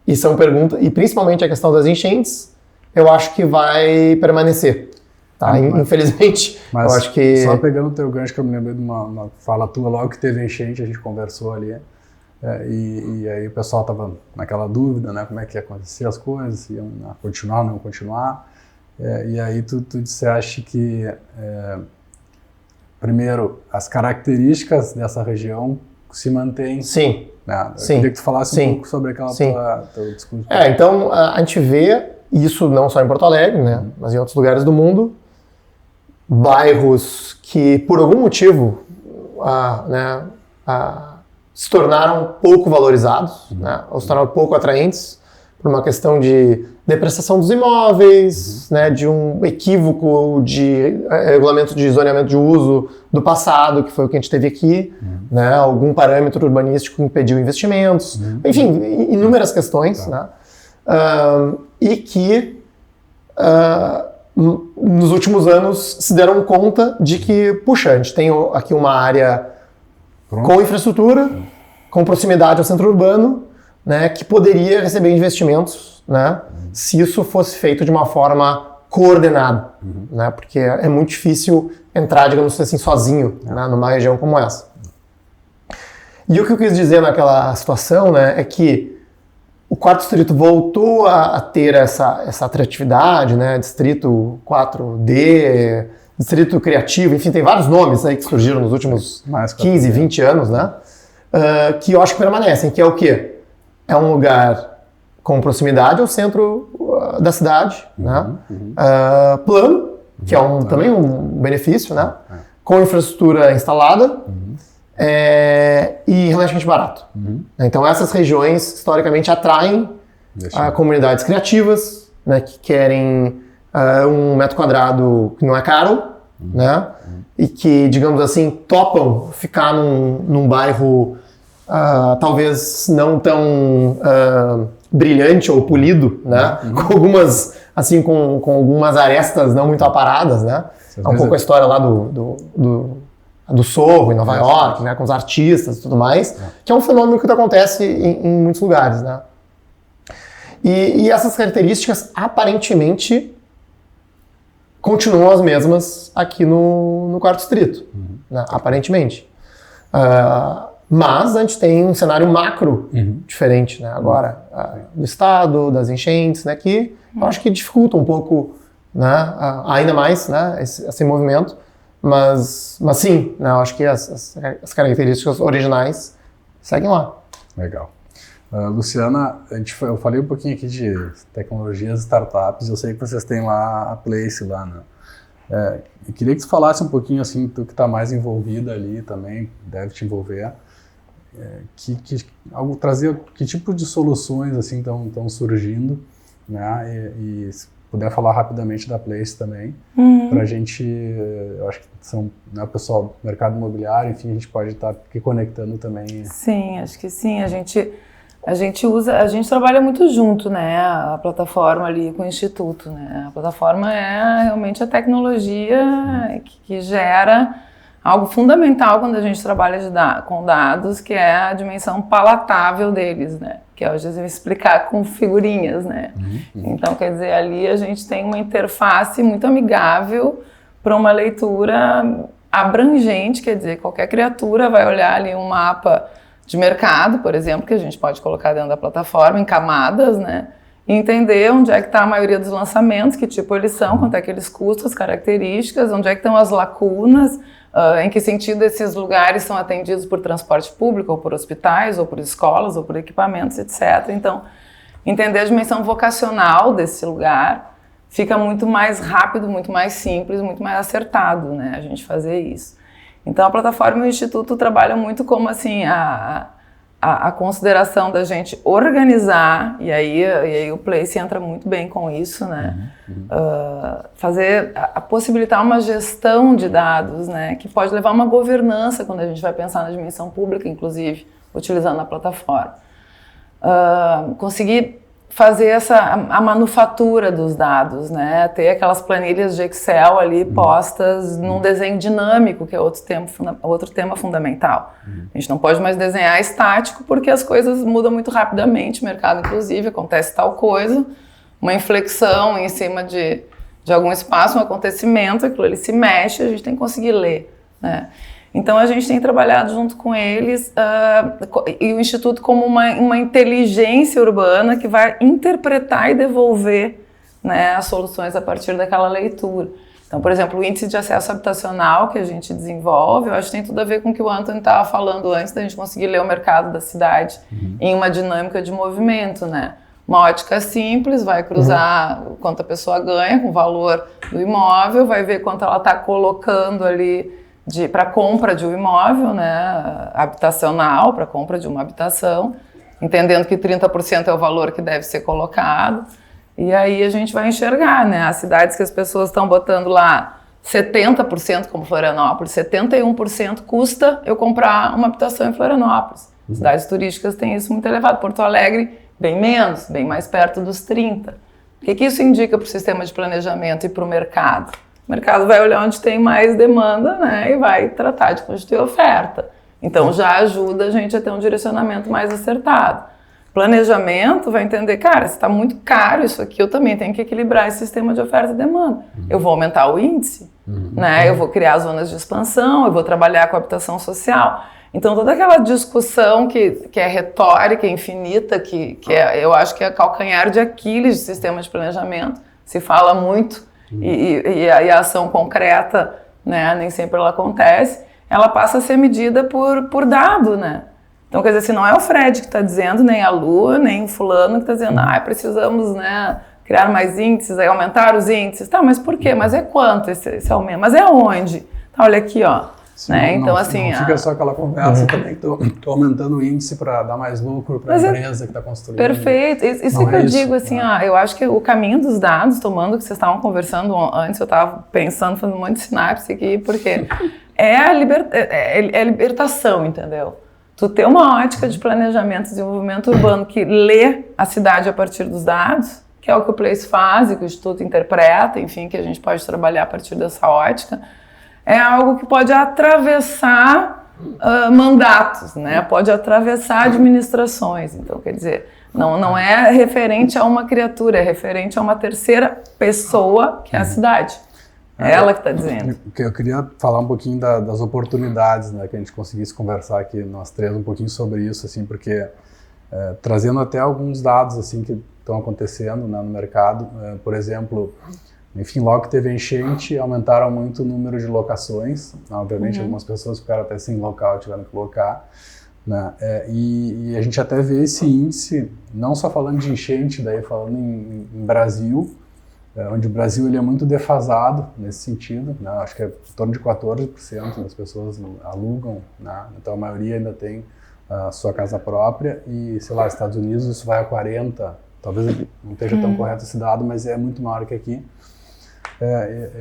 B: E são perguntas, e principalmente a questão das enchentes, eu acho que vai permanecer, tá? Infelizmente,
A: mas
B: eu acho que...
A: Só pegando o teu gancho, que eu me lembrei de uma fala tua, logo que teve enchente, a gente conversou ali, e aí o pessoal estava naquela dúvida, né, como é que ia acontecer as coisas, se iam continuar ou não continuar, e aí tu disseste que, primeiro, as características dessa região se mantêm.
B: Sim.
A: Né? Eu
B: Sim.
A: queria que tu falasse um pouco sobre aquela teu discurso.
B: Então, a gente vê isso não só em Porto Alegre, né, mas em outros lugares do mundo, bairros que, por algum motivo, se tornaram pouco valorizados, né, ou se tornaram pouco atraentes, por uma questão de depreciação dos imóveis, né, de um equívoco de regulamento de zoneamento de uso do passado, que foi o que a gente teve aqui, né, algum parâmetro urbanístico que impediu investimentos, enfim, inúmeras questões, né, e que nos últimos anos se deram conta de que, puxa, a gente tem aqui uma área com infraestrutura, com proximidade ao centro urbano, né, que poderia receber investimentos, né, se isso fosse feito de uma forma coordenada, né, porque é muito difícil entrar, digamos assim, sozinho, né, numa região como essa. E o que eu quis dizer naquela situação, né, é que o Quarto Distrito voltou a ter essa atratividade, né, Distrito 4D, Distrito Criativo, enfim, tem vários nomes aí que surgiram nos últimos 15, 20 anos, né, que eu acho que permanecem, que é o quê? É um lugar com proximidade ao centro da cidade, né? Plano, que é também um benefício, né? Com infraestrutura instalada e relativamente barato. Então essas regiões historicamente atraem comunidades criativas, né? Que querem um metro quadrado que não é caro, né? E que, digamos assim, topam ficar num bairro talvez não tão brilhante ou polido, né? Com algumas, assim, com algumas arestas não muito aparadas, né? É um pouco a história lá do Sorro, em Nova York, né? Com os artistas e tudo mais, que é um fenômeno que acontece em muitos lugares, né? E essas características, aparentemente, continuam as mesmas aqui no Quarto Distrito, né? Aparentemente. Mas a gente tem um cenário macro diferente, né? Agora, do estado, das enchentes, né? Que eu acho que dificulta um pouco, né? Ainda mais, né? Esse movimento. Mas sim, né? Eu acho que as características originais seguem lá.
A: Legal. Luciana, eu falei um pouquinho aqui de tecnologias, startups. Eu sei que vocês têm lá a Place lá, né? Eu queria que tu falasse um pouquinho, assim, tu que está mais envolvida ali também, deve te envolver. Trazer que tipo de soluções assim estão surgindo, né? E se puder falar rapidamente da Place também, para a gente, eu acho que são, né, o pessoal do mercado imobiliário, enfim, a gente pode estar aqui conectando também.
C: Sim, acho que sim. A gente trabalha muito junto, né? A plataforma ali com o Instituto, né? A plataforma é realmente a tecnologia que gera algo fundamental quando a gente trabalha com dados, que é a dimensão palatável deles, né? Que é hoje eu vou explicar com figurinhas, né? Então, quer dizer, ali a gente tem uma interface muito amigável para uma leitura abrangente, quer dizer, qualquer criatura vai olhar ali um mapa de mercado, por exemplo, que a gente pode colocar dentro da plataforma, em camadas, né? e entender onde é que está a maioria dos lançamentos, que tipo eles são, quanto é que eles custam, as características, onde é que estão as lacunas, em que sentido esses lugares são atendidos por transporte público, ou por hospitais, ou por escolas, ou por equipamentos, etc. Então, entender a dimensão vocacional desse lugar fica muito mais rápido, muito mais simples, muito mais acertado, né, a gente fazer isso. Então, a plataforma e o Instituto trabalham muito como assim, a consideração da gente organizar, e aí o Place entra muito bem com isso, né? Possibilitar uma gestão de dados, né? Que pode levar a uma governança quando a gente vai pensar na dimensão pública, inclusive, utilizando a plataforma. Conseguir fazer a manufatura dos dados, né? Ter aquelas planilhas de Excel ali postas num desenho dinâmico, que é outro tema fundamental. A gente não pode mais desenhar estático porque as coisas mudam muito rapidamente, o mercado inclusive, acontece tal coisa, uma inflexão em cima de algum espaço, um acontecimento, aquilo ali se mexe, a gente tem que conseguir ler, né? Então, a gente tem trabalhado junto com eles e o Instituto como uma inteligência urbana que vai interpretar e devolver, né, as soluções a partir daquela leitura. Então, por exemplo, o índice de acesso habitacional que a gente desenvolve, eu acho que tem tudo a ver com o que o Antônio estava falando antes da gente conseguir ler o mercado da cidade em uma dinâmica de movimento, né? Uma ótica simples, vai cruzar quanto a pessoa ganha com o valor do imóvel, vai ver quanto ela está colocando ali para compra de um imóvel, né, habitacional, para compra de uma habitação, entendendo que 30% é o valor que deve ser colocado, e aí a gente vai enxergar, né, as cidades que as pessoas estão botando lá 70%, como Florianópolis, 71% custa eu comprar uma habitação em Florianópolis. Cidades turísticas têm isso muito elevado, Porto Alegre bem menos, bem mais perto dos 30%. O que isso indica para o sistema de planejamento e para o mercado? O mercado vai olhar onde tem mais demanda, né, e vai tratar de constituir oferta. Então, já ajuda a gente a ter um direcionamento mais acertado. Planejamento vai entender, cara, se está muito caro isso aqui, eu também tenho que equilibrar esse sistema de oferta e demanda. Eu vou aumentar o índice, né, eu vou criar zonas de expansão, eu vou trabalhar com a habitação social. Então, toda aquela discussão que é retórica, infinita, que eu acho que é calcanhar de Aquiles de sistema de planejamento, se fala muito, e a ação concreta, né, nem sempre ela acontece, ela passa a ser medida por dado, né? Então, quer dizer, se não é o Fred que está dizendo, nem a Lu, nem o fulano que está dizendo, precisamos, né, criar mais índices, aumentar os índices. Tá, mas por quê? Mas é quanto esse aumento? Mas é onde? Tá, olha aqui, ó.
A: Sim,
C: né?
A: Não,
C: então, assim,
A: não fica só aquela conversa também que tô aumentando o índice para dar mais lucro para a empresa que está construindo.
C: Perfeito. Isso que eu digo, assim, eu acho que o caminho dos dados, tomando o que vocês estavam conversando antes, eu estava pensando, fazendo um monte de sinapse aqui, porque é a libertação, entendeu? Tu ter uma ótica de planejamento e desenvolvimento urbano que lê a cidade a partir dos dados, que é o que o Place faz e que o Instituto interpreta, enfim, que a gente pode trabalhar a partir dessa ótica, é algo que pode atravessar mandatos, né? Pode atravessar administrações. Então, quer dizer, não é referente a uma criatura, é referente a uma terceira pessoa, que é a cidade. É ela que está dizendo.
A: Eu queria falar um pouquinho das oportunidades, né? Que a gente conseguisse conversar aqui, nós três, um pouquinho sobre isso, assim, porque trazendo até alguns dados assim, que estão acontecendo, né, no mercado, por exemplo... Enfim, logo que teve enchente, aumentaram muito o número de locações. Obviamente, algumas pessoas ficaram até sem local, tiveram que locar. Né? E a gente até vê esse índice, não só falando de enchente, daí falando em Brasil, onde o Brasil ele é muito defasado nesse sentido. Né? Acho que é em torno de 14% das pessoas alugam, né? Então a maioria ainda tem a sua casa própria. E, sei lá, nos Estados Unidos isso vai a 40%. Talvez não esteja tão correto esse dado, mas é muito maior que aqui.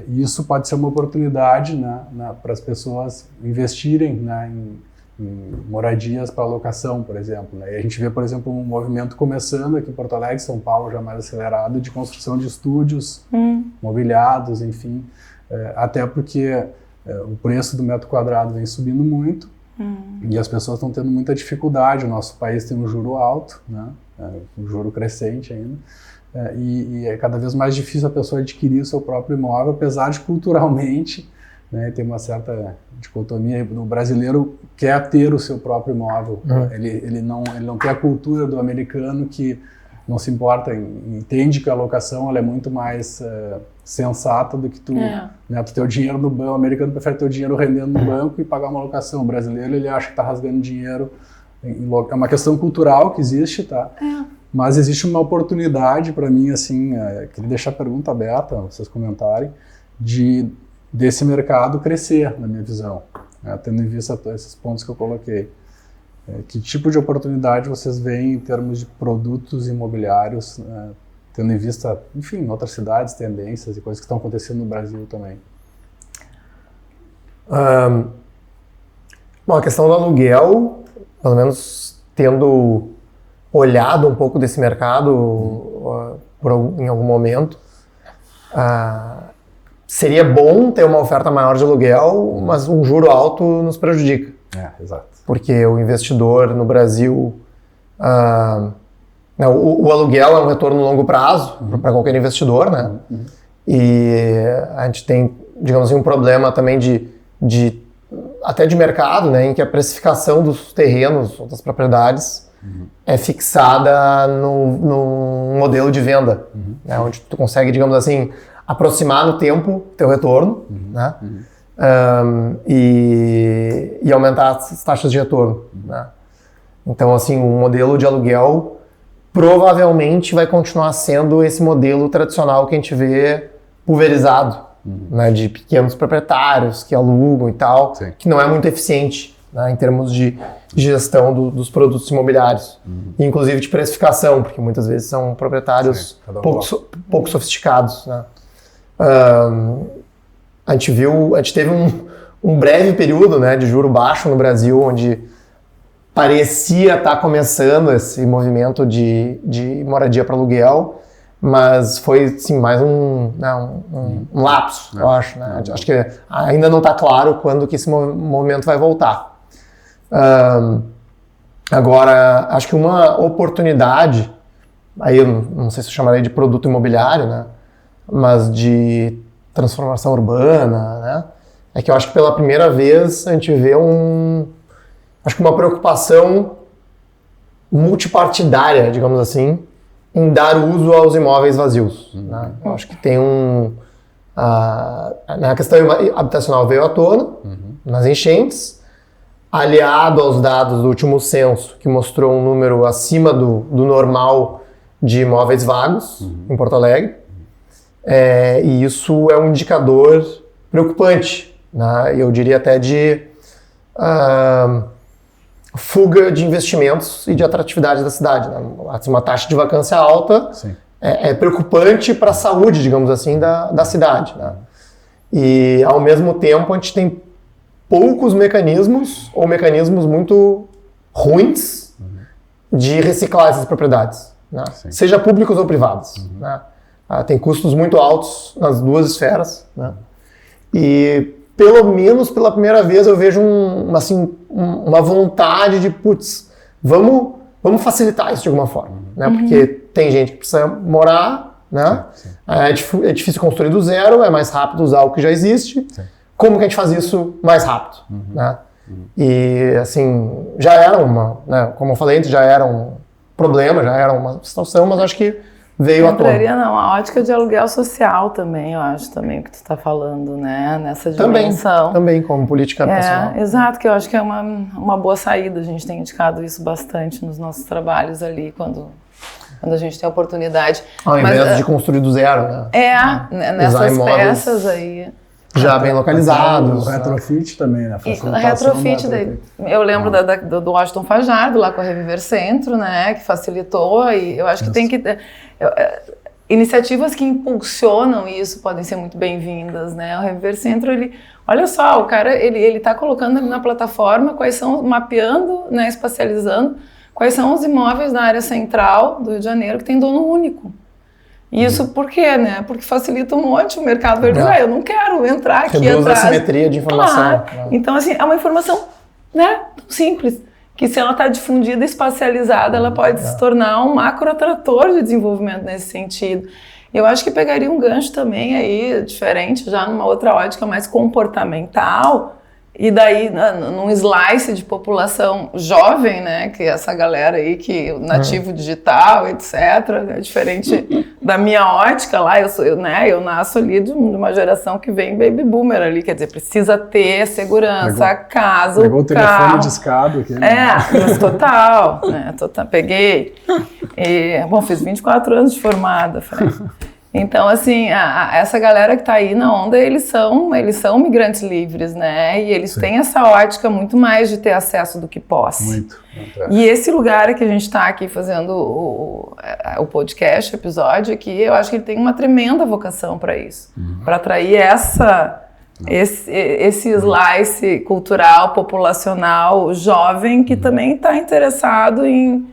A: Isso pode ser uma oportunidade, né, para as pessoas investirem, né, em moradias para locação, por exemplo. Né? E a gente vê, por exemplo, um movimento começando aqui em Porto Alegre, São Paulo já mais acelerado, de construção de estúdios mobiliados, enfim, até porque o preço do metro quadrado vem subindo muito e as pessoas estão tendo muita dificuldade. O nosso país tem um juro alto, né, um juro crescente ainda. E é cada vez mais difícil a pessoa adquirir o seu próprio imóvel, apesar de culturalmente, né, ter uma certa dicotomia. O brasileiro quer ter o seu próprio imóvel. Ele não tem a cultura do americano que não se importa, entende que a alocação ela é muito mais sensata do que tu, né, tu ter o dinheiro no banco. O americano prefere ter o dinheiro rendendo no banco e pagar uma alocação. O brasileiro, ele acha que está rasgando dinheiro. É uma questão cultural que existe, tá? Mas existe uma oportunidade para mim, assim, queria deixar a pergunta aberta, vocês comentarem, desse mercado crescer, na minha visão, né, tendo em vista esses pontos que eu coloquei. Que tipo de oportunidade vocês veem em termos de produtos imobiliários, tendo em vista, enfim, outras cidades, tendências e coisas que estão acontecendo no Brasil também?
B: Bom, a questão do aluguel, pelo menos tendo olhado um pouco desse mercado em algum momento, seria bom ter uma oferta maior de aluguel, mas um juro alto nos prejudica.
A: Exato.
B: Porque o investidor no Brasil, o aluguel é um retorno a longo prazo para qualquer investidor, né? E a gente tem, digamos assim, um problema também até de mercado, né, em que a precificação dos terrenos ou das propriedades é fixada no modelo de venda, né, onde tu consegue, digamos assim, aproximar no tempo teu retorno, né, e aumentar as taxas de retorno, né. Então, assim, o modelo de aluguel provavelmente vai continuar sendo esse modelo tradicional que a gente vê pulverizado, né, de pequenos proprietários que alugam e tal, que não é muito eficiente, né, em termos de gestão dos produtos imobiliários, inclusive de precificação, porque muitas vezes são proprietários pouco sofisticados, né. A gente teve um breve período, né, de juro baixo no Brasil, onde parecia estar começando esse movimento de moradia para aluguel, mas foi, sim, mais um lapso, eu acho, né? Acho que ainda não está claro quando que esse movimento vai voltar. Agora, acho que uma oportunidade, aí eu não sei se eu chamaria de produto imobiliário, né? Mas de transformação urbana, né? É que eu acho que pela primeira vez a gente vê uma preocupação multipartidária, digamos assim, em dar uso aos imóveis vazios, né? Eu acho que tem a questão habitacional veio à tona nas enchentes, aliado aos dados do último censo, que mostrou um número acima do normal de imóveis vagos em Porto Alegre, e isso é um indicador preocupante, né? Eu diria até de fuga de investimentos e de atratividade da cidade, né? Uma taxa de vacância alta é preocupante para a saúde, digamos assim, da cidade, né? E, ao mesmo tempo, a gente tem poucos mecanismos, ou mecanismos muito ruins, de reciclar essas propriedades, né? Seja públicos ou privados, né? Tem custos muito altos nas duas esferas, né? E, pelo menos pela primeira vez, eu vejo uma vontade de, vamos facilitar isso de alguma forma, né? Porque tem gente que precisa morar, né? É difícil construir do zero, é mais rápido usar o que já existe. Como que a gente faz isso mais rápido, né? E, assim, já era né? Como eu falei antes, já era um problema, já era uma situação, mas acho que veio à tona.
C: Entraria numa ótica de aluguel social também, eu acho, também o que tu está falando, né? Nessa dimensão.
B: Também como política habitacional.
C: Exato, que eu acho que é uma boa saída. A gente tem indicado isso bastante nos nossos trabalhos ali, quando a gente tem a oportunidade.
B: Ao invés de construir do zero, né?
C: Nessas peças aí.
B: Já bem localizados.
A: O retrofit também, né?
C: Retrofit, eu lembro do Washington Fajardo, lá com a Reviver Centro, né? Que facilitou, e eu acho que tem que... iniciativas que impulsionam isso podem ser muito bem-vindas, né? O Reviver Centro, olha só, o cara, ele tá colocando ali na plataforma mapeando, né, espacializando, quais são os imóveis na área central do Rio de Janeiro que tem dono único. Isso por quê, né? Porque facilita um monte o mercado. Eu não quero entrar aqui atrás.
B: Reduz a simetria de informação.
C: Né? Então, assim, é uma informação, né, simples, que se ela está difundida, espacializada, ela pode se tornar um macroatrator de desenvolvimento nesse sentido. Eu acho que pegaria um gancho também aí, diferente, já numa outra ótica mais comportamental, E daí, num slice de população jovem, né, que é essa galera aí, que nativo digital, etc., é diferente da minha ótica lá, eu nasço ali de uma geração que vem baby boomer ali, quer dizer, precisa ter segurança, a casa,
A: pegou
C: o telefone
A: carro. De escada.
C: Mas total, né, peguei. Bom, fiz 24 anos de formada, Fred. Então, assim, essa galera que está aí na onda, eles são migrantes livres, né? E eles têm essa ótica muito mais de ter acesso do que posse.
A: Muito.
C: E esse lugar que a gente está aqui fazendo o podcast, o episódio aqui, eu acho que ele tem uma tremenda vocação para isso. Para atrair esse slice cultural, populacional, jovem, que também está interessado em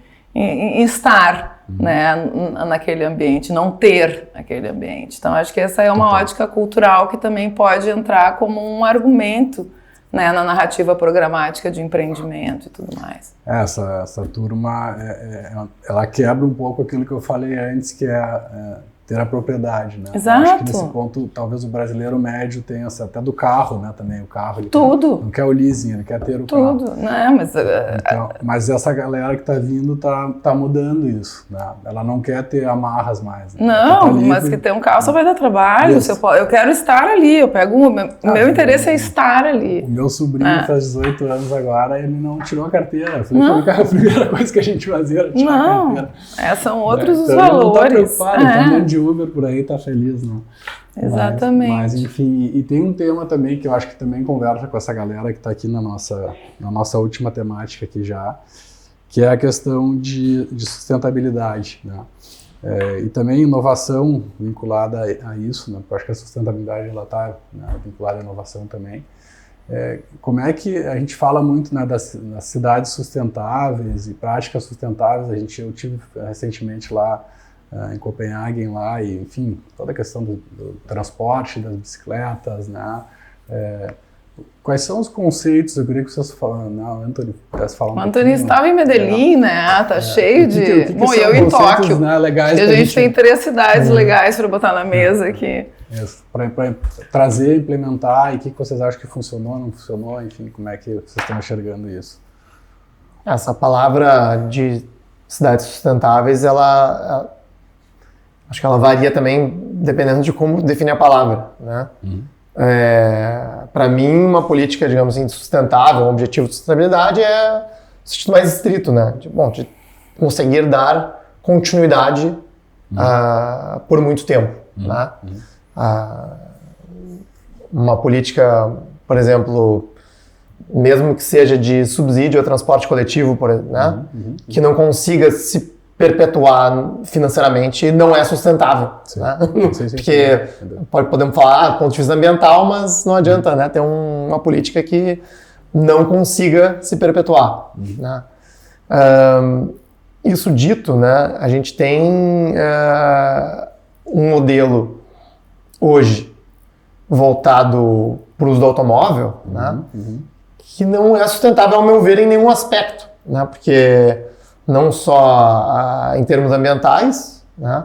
C: estar, né, naquele ambiente, não ter aquele ambiente. Então, acho que essa é uma ótica cultural que também pode entrar como um argumento, né, na narrativa programática de empreendimento e tudo mais.
A: Essa turma, ela quebra um pouco aquilo que eu falei antes, que é ter a propriedade, né?
C: Exato.
A: Acho que nesse ponto, talvez o brasileiro médio tenha até do carro, né? Também o carro. Ele não quer o leasing, ele quer ter o carro.
C: Tudo, né?
A: Mas essa galera que está vindo tá mudando isso, né? Ela não quer ter amarras mais. Né?
C: Não, mas que ter um carro só vai dar trabalho. Eu quero estar ali, meu interesse é estar ali.
A: O meu sobrinho faz 18 anos agora, ele não tirou a carteira. Eu falei, foi a primeira coisa que a gente fazia era tirar a carteira.
C: São outros os
A: então
C: valores.
A: Ele não tá preocupado, tá andando de Uber por aí, tá feliz, não.
C: Exatamente.
A: Mas enfim, e tem um tema também que eu acho que também conversa com essa galera que está aqui na nossa última temática aqui já, que é a questão de sustentabilidade, né? E também inovação vinculada a isso, né? Porque eu acho que a sustentabilidade ela está, né, vinculada à inovação também. Como é que a gente fala muito, né, das cidades sustentáveis e práticas sustentáveis? Eu tive recentemente lá em Copenhague, lá, e enfim, toda a questão do transporte, das bicicletas, né? Quais são os conceitos? Eu queria que vocês falassem, não, Anthony, pudesse falar um pouquinho.
C: Anthony estava em Medellín, né? Tá cheio de... Bom, e eu em Tóquio.
A: Né, legais
C: e a gente tem 3 cidades legais para botar na mesa aqui.
A: Para trazer, implementar, e o que vocês acham que funcionou, não funcionou, enfim, como é que vocês estão enxergando isso?
B: Essa palavra de cidades sustentáveis, acho que ela varia também dependendo de como definir a palavra, né? Para mim, uma política, digamos assim, sustentável, um objetivo de sustentabilidade é o sentido mais estrito, né? De conseguir dar continuidade por muito tempo, né? Uma política, por exemplo, mesmo que seja de subsídio ao transporte coletivo, né? Que não consiga se perpetuar financeiramente, não é sustentável. Né? Porque podemos falar do ponto de vista ambiental, mas não adianta, né, ter uma política que não consiga se perpetuar. Né? Isso dito, né, a gente tem um modelo hoje voltado para o uso do automóvel, né, que não é sustentável, ao meu ver, em nenhum aspecto, né, porque não só em termos ambientais, né,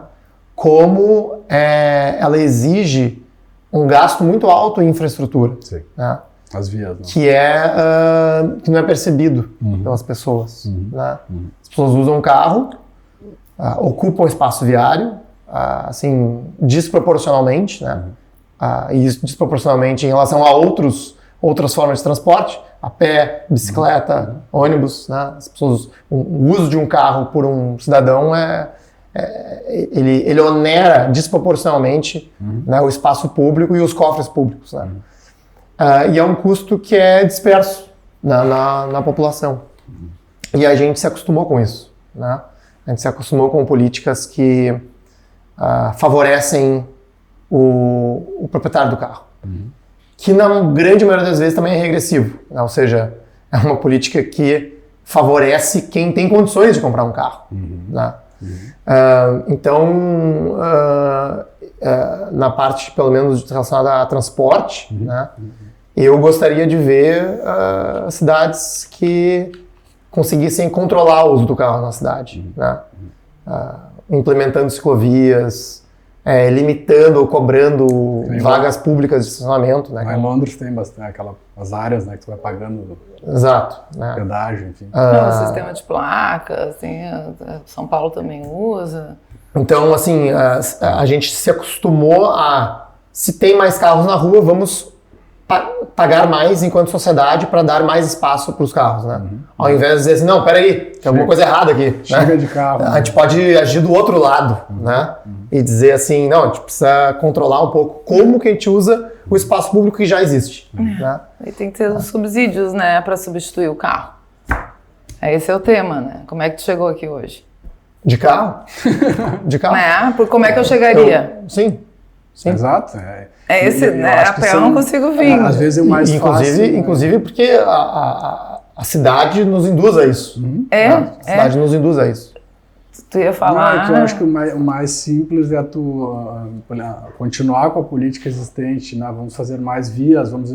B: como ela exige um gasto muito alto em infraestrutura.
A: Sim.
B: Né,
A: as vias, né?
B: Que não é percebido pelas pessoas. Né? As pessoas usam o carro, ocupam espaço viário, assim, desproporcionalmente, né? E isso desproporcionalmente em relação a outras formas de transporte, a pé, bicicleta, ônibus, né? As pessoas, o uso de um carro por um cidadão ele onera desproporcionalmente, né, o espaço público e os cofres públicos, né? E é um custo que é disperso na população. E a gente se acostumou com isso, né? A gente se acostumou com políticas que favorecem o proprietário do carro. Que na grande maioria das vezes também é regressivo, né? Ou seja, é uma política que favorece quem tem condições de comprar um carro. Né? Então, na parte, pelo menos, relacionada a transporte, né? Eu gostaria de ver cidades que conseguissem controlar o uso do carro na cidade, né? Implementando ciclovias, limitando ou cobrando vagas públicas de estacionamento, né?
A: Lá em Londres tem bastante as áreas, né, que tu vai pagando
B: Exato, né?
A: pedágio, enfim.
C: O sistema de placas, assim, São Paulo também usa.
B: Então, assim, a gente se acostumou a, se tem mais carros na rua, vamos pagar mais enquanto sociedade para dar mais espaço para os carros, né? Ao invés de dizer assim, não, peraí, tem alguma coisa errada aqui.
A: Chega
B: né?
A: de carro.
B: A gente pode agir do outro lado, né? E dizer assim, não, a gente precisa controlar um pouco como que a gente usa o espaço público que já existe. Né?
C: E tem que ter os subsídios, né, para substituir o carro. Esse é o tema, né? Como é que tu chegou aqui hoje?
B: De carro? De carro?
C: Né? Como é que eu chegaria?
B: Sim.
A: Exato.
C: Esse, né? A pé eu não consigo vir.
A: Às vezes é o mais fácil.
B: Inclusive porque a cidade nos induz a isso. A cidade nos induz a isso.
C: Tu ia falar...
A: Não, é que eu acho que o mais simples é tu continuar com a política existente, né? Vamos fazer mais vias, vamos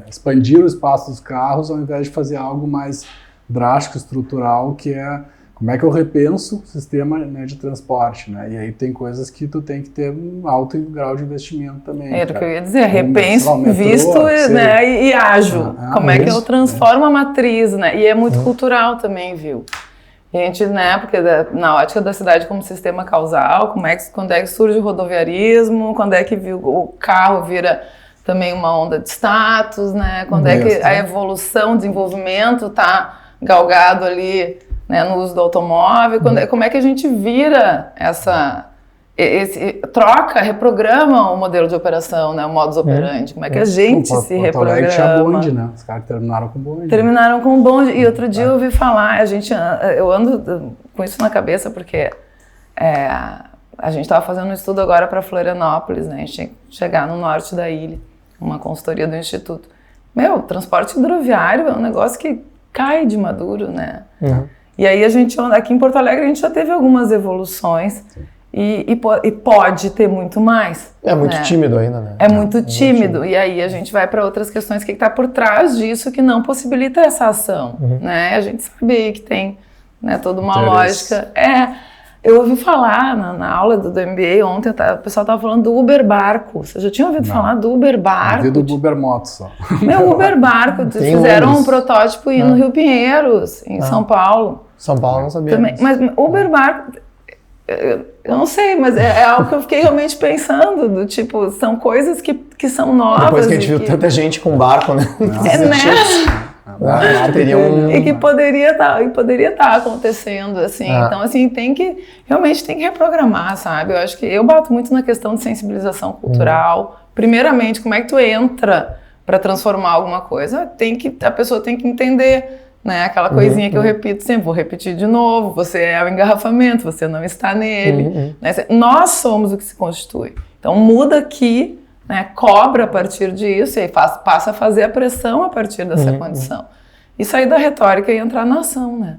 A: expandir o espaço dos carros, ao invés de fazer algo mais drástico, estrutural, que é como é que eu repenso o sistema, né, de transporte, né? E aí tem coisas que tu tem que ter um alto grau de investimento também.
C: Era o que eu ia dizer, repenso, visto, né, e ágil. Como é que eu transformo a matriz, né? E é muito cultural também, viu? E a gente, né, porque na ótica da cidade como sistema causal, quando é que surge o rodoviarismo, quando é que o carro vira também uma onda de status, né? Quando é que a evolução, o desenvolvimento está galgado ali, né, no uso do automóvel, como é que a gente vira troca, reprograma o modelo de operação, né, o modus operandi, como é que a gente se reprograma.
A: Tinha bonde, né? Os caras terminaram com bonde.
C: Terminaram com bonde, e outro dia eu ouvi falar, eu ando com isso na cabeça porque a gente estava fazendo um estudo agora para Florianópolis, né, a gente tinha que chegar no norte da ilha, uma consultoria do Instituto. O transporte hidroviário é um negócio que cai de maduro, né? E aí aqui em Porto Alegre a gente já teve algumas evoluções e pode ter muito mais.
B: É muito tímido ainda, né?
C: É muito tímido. E aí a gente vai para outras questões, o que está por trás disso que não possibilita essa ação, né? A gente sabe aí que tem, né, toda uma lógica. Eu ouvi falar na aula do MBA ontem, o pessoal estava falando do Uber Barco. Você já tinha ouvido falar do Uber Barco?
A: Eu ouvi do Uber Moto só.
C: Uber Barco. Fizeram um protótipo aí no Rio Pinheiros, em São Paulo.
B: São Paulo não sabia.
C: Também, mas Uber Barco, eu não sei, mas é algo que eu fiquei realmente pensando, do tipo, são coisas que são novas.
B: Depois que a gente viu tanta gente com barco, né?
C: E que poderia estar acontecendo, assim. Então, assim, realmente tem que reprogramar, sabe? Eu acho que eu bato muito na questão de sensibilização cultural. Primeiramente, como é que tu entra para transformar alguma coisa? A pessoa tem que entender, né? Aquela coisinha que eu repito sempre, vou repetir de novo, você é o engarrafamento, você não está nele. Né? Nós somos o que se constitui. Então, muda aqui, né, cobra a partir disso e aí passa a fazer a pressão a partir dessa condição. E sair da retórica e entrar na ação, né?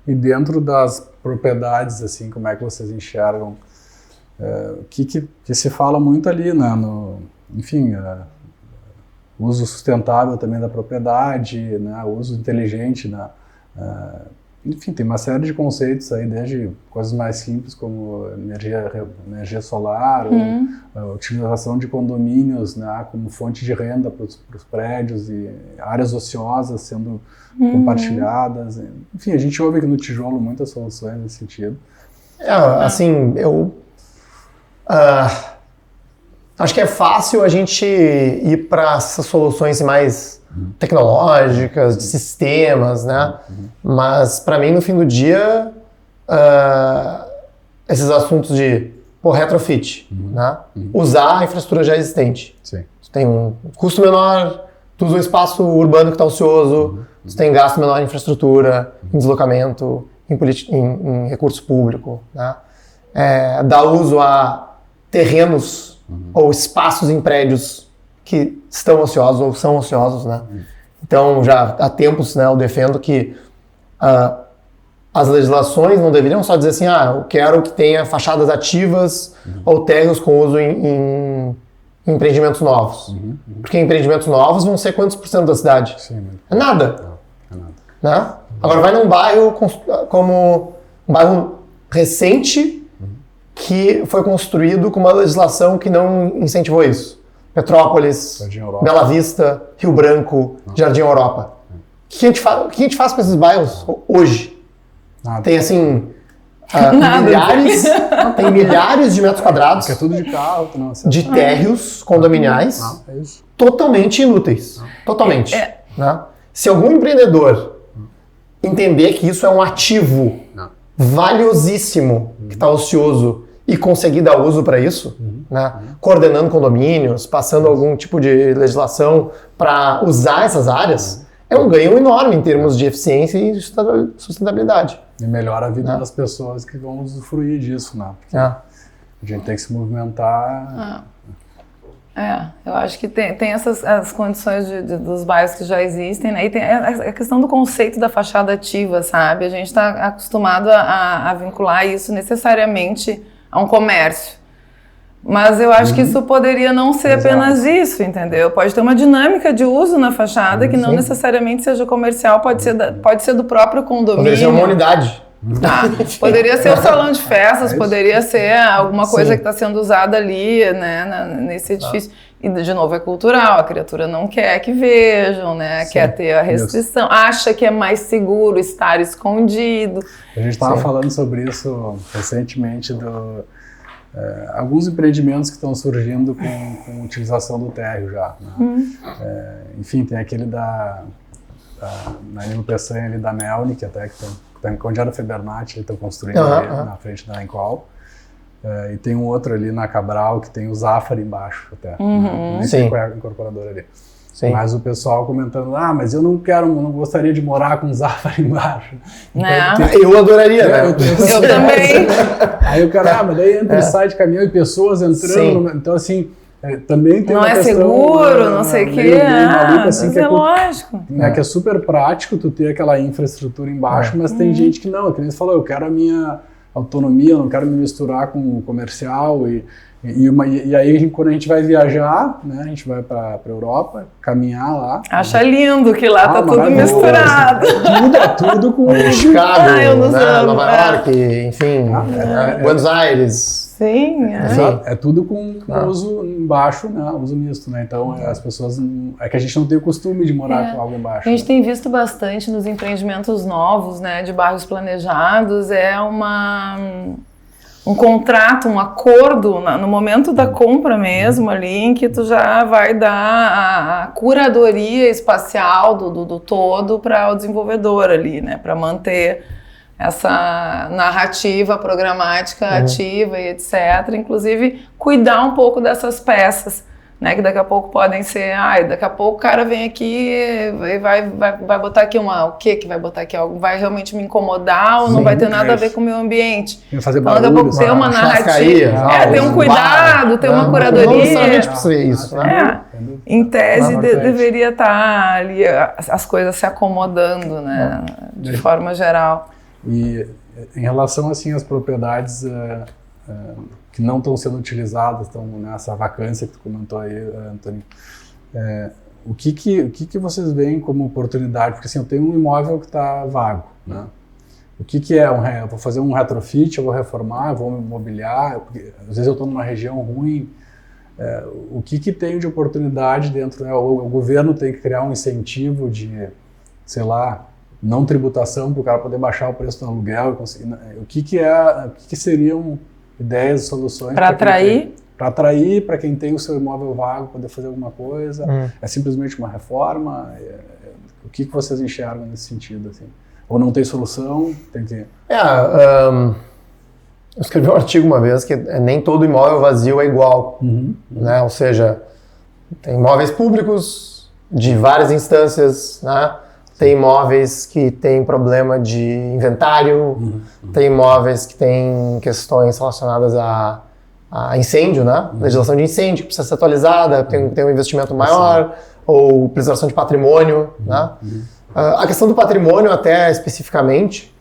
A: E dentro das propriedades, assim, como é que vocês enxergam? Que se fala muito ali, né? Uso sustentável também da propriedade, né? Uso inteligente, né? Enfim, tem uma série de conceitos aí, desde coisas mais simples como energia solar, ou utilização de condomínios, né, como fonte de renda para os prédios e áreas ociosas sendo compartilhadas. Enfim, a gente ouve aqui no Tijolo muitas soluções nesse sentido.
B: Assim, eu acho que é fácil a gente ir para essas soluções mais tecnológicas, de sistemas, né? Mas, para mim, no fim do dia, esses assuntos de retrofit, né? Usar a infraestrutura já existente.
A: Sim.
B: Tu tem um custo menor, tu usa um espaço urbano que está ocioso, tu tem gasto menor em infraestrutura, em deslocamento, em recurso público, né? Dá uso a terrenos ou espaços em prédios que estão ociosos ou são ociosos, né? Então, já há tempos, né, eu defendo que as legislações não deveriam só dizer assim, eu quero que tenha fachadas ativas ou térreos com uso em empreendimentos novos. Porque empreendimentos novos vão ser quantos por cento da cidade?
A: Sim,
B: é nada.
A: É nada.
B: Né? Agora vai num bairro como um bairro recente, que foi construído com uma legislação que não incentivou isso. Petrópolis, Bela Vista, Rio Branco, Jardim Europa. O que a gente faz com esses bairros hoje?
A: Nada.
B: Tem assim... tem milhares de metros quadrados
A: é tudo de carro,
B: de térreos condominiais totalmente inúteis. Totalmente. Né? Se algum empreendedor entender que isso é um ativo valiosíssimo que está ocioso e conseguir dar uso para isso, né? Coordenando condomínios, passando algum tipo de legislação para usar essas áreas, é um ganho enorme em termos de eficiência e sustentabilidade.
A: E melhora a vida das pessoas que vão usufruir disso, né? Porque a gente tem que se movimentar.
C: Eu acho que tem as condições dos bairros que já existem, né? E tem a questão do conceito da fachada ativa, sabe? A gente está acostumado a vincular isso necessariamente a um comércio. Mas eu acho que isso poderia não ser apenas isso, entendeu? Pode ter uma dinâmica de uso na fachada que não necessariamente seja comercial, pode ser do próprio condomínio.
B: Poderia ser uma unidade.
C: Poderia ser o salão de festas, poderia ser alguma coisa que está sendo usada ali, né, nesse edifício. E, de novo, é cultural, a criatura não quer que vejam, né, quer ter a restrição, acha que é mais seguro estar escondido.
A: A gente estava falando sobre isso recentemente, alguns empreendimentos que estão surgindo com utilização do térreo já. Né? Enfim, tem aquele na Nilo Peçanha ali da Melni, que até que tem onde era o Febernat, eles estão construindo ali na frente da Enqual. E tem um outro ali na Cabral que tem o Zafari embaixo até. Nem sei qual é a incorporadora ali. Sim. Mas o pessoal comentando, mas eu não gostaria de morar com o Zafari embaixo. Então,
B: eu adoraria, né?
C: Eu também.
A: Aí o cara, mas daí entra e sai de caminhão e pessoas entrando. Então, assim, também tem uma questão...
C: Não é seguro, não sei o quê.
A: Maluca, assim, que
C: lógico.
A: Que é super prático tu ter aquela infraestrutura embaixo, mas tem gente que não. Que nem você falou, eu quero a minha autonomia, eu não quero me misturar com o comercial e aí, quando a gente vai viajar, né, a gente vai para a Europa, caminhar lá.
C: Acha lindo que lá tá tudo misturado.
A: Tudo com
B: Chicago, Nova York, enfim, Buenos Aires.
C: Sim,
A: é tudo com uso embaixo, né, uso misto, né? Então as pessoas é que a gente não tem o costume de morar com algo embaixo.
C: A gente tem visto bastante nos empreendimentos novos, né, de bairros planejados, um contrato, um acordo no momento da compra mesmo ali, em que tu já vai dar a curadoria espacial do todo para o desenvolvedor ali, né, para manter essa narrativa programática ativa e etc. Inclusive, cuidar um pouco dessas peças, né, que daqui a pouco podem ser, daqui a pouco o cara vem aqui e vai botar aqui o que vai botar aqui? Algo vai realmente me incomodar ou não vai ter nada a ver com o meu ambiente?
A: Fazer
C: então, daqui a pouco ter uma narrativa, ter um cuidado, ter uma curadoria.
B: Não necessariamente precisa isso, né?
C: Em tese, deveria estar ali as coisas se acomodando, né, de forma geral.
A: E em relação assim às propriedades que não estão sendo utilizadas, estão nessa vacância que tu comentou aí, Antônio, o que vocês veem como oportunidade? Porque assim, eu tenho um imóvel que está vago, né? O que é? Eu vou fazer um retrofit, eu vou reformar, eu vou me mobiliar, porque às vezes eu estou numa região ruim. O que tem de oportunidade dentro, né? O governo tem que criar um incentivo de, sei lá, não tributação para o cara poder baixar o preço do aluguel e conseguir. O que seriam ideias e soluções
C: para atrair?
A: Para atrair, para quem tem o seu imóvel vago, poder fazer alguma coisa. É simplesmente uma reforma? O que vocês enxergam nesse sentido? Assim? Ou não tem solução? Tem que...
B: Eu escrevi um artigo uma vez que nem todo imóvel vazio é igual. Né? Ou seja, tem imóveis públicos de várias instâncias, né? Tem imóveis que têm problema de inventário, tem imóveis que têm questões relacionadas a incêndio, né? Legislação de incêndio que precisa ser atualizada, tem um investimento maior, ou preservação de patrimônio, né? A questão do patrimônio, até especificamente,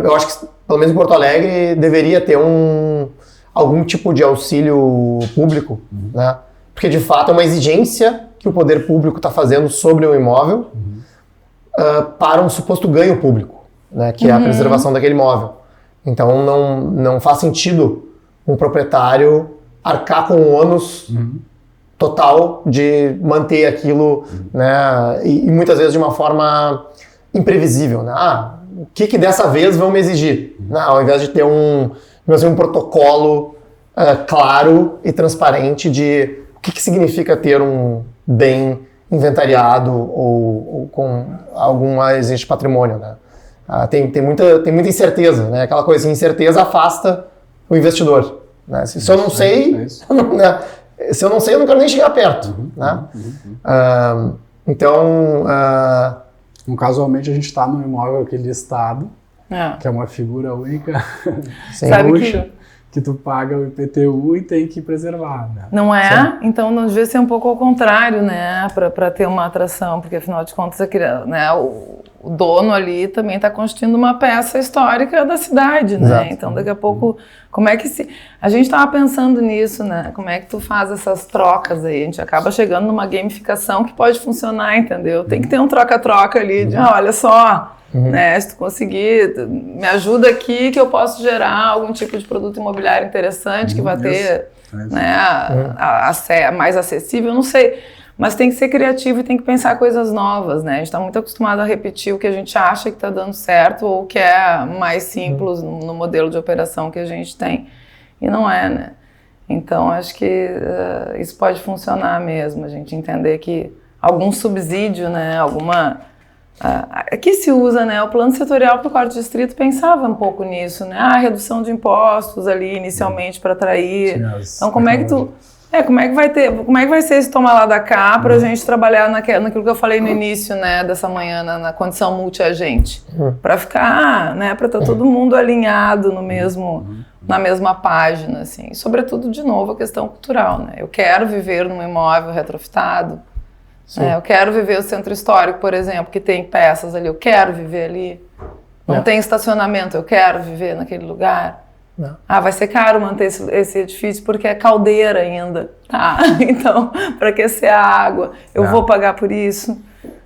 B: eu acho que, pelo menos em Porto Alegre, deveria ter algum tipo de auxílio público, né? Porque, de fato, é uma exigência que o poder público está fazendo sobre o imóvel, para um suposto ganho público, né, que é a preservação daquele imóvel. Então não faz sentido um proprietário arcar com o ônus total de manter aquilo, né? E muitas vezes de uma forma imprevisível, né? O que dessa vez vão me exigir? Né? Ao invés de ter um protocolo claro e transparente de o que significa ter um bem inventariado ou com alguma exigência de patrimônio, né? Tem muita incerteza, né? Aquela coisa, incerteza afasta o investidor, né? Se eu não sei, se eu não sei, eu não quero nem chegar perto, né? Então,
A: casualmente a gente está num imóvel aqui listado, que é uma figura única,
C: sabe
A: que tu paga o IPTU e tem que preservar, né?
C: Não é? Sim. Então não devia ser um pouco ao contrário, né? Para ter uma atração, porque afinal de contas né, o dono ali também está constituindo uma peça histórica da cidade, né? Exato. Então daqui a pouco, como é que a gente estava pensando nisso, né? Como é que tu faz essas trocas aí? A gente acaba chegando numa gamificação que pode funcionar, entendeu? Tem que ter um troca-troca ali de, olha só, né? Se tu conseguir, me ajuda aqui que eu posso gerar algum tipo de produto imobiliário interessante que vai ter, né, mais acessível, não sei. Mas tem que ser criativo e tem que pensar coisas novas, né? A gente está muito acostumado a repetir o que a gente acha que está dando certo ou que é mais simples no modelo de operação que a gente tem. E não é, né? Então, acho que isso pode funcionar mesmo, a gente entender que algum subsídio, né, aqui se usa, né, o plano setorial para o quarto distrito pensava um pouco nisso, né, redução de impostos ali inicialmente para atrair. Então, como é que vai ser esse toma lá da cá para a gente trabalhar naquilo que eu falei no início, né, dessa manhã, na condição multiagente, para ficar, né, para estar todo mundo alinhado na mesma página, assim. E, sobretudo, de novo, a questão cultural, né, eu quero viver num imóvel retrofitado, eu quero viver o centro histórico, por exemplo, que tem peças ali, eu quero viver ali, não tem estacionamento, eu quero viver naquele lugar. Não. Vai ser caro manter esse edifício porque é caldeira ainda, tá? Então, para aquecer a água, eu vou pagar por isso.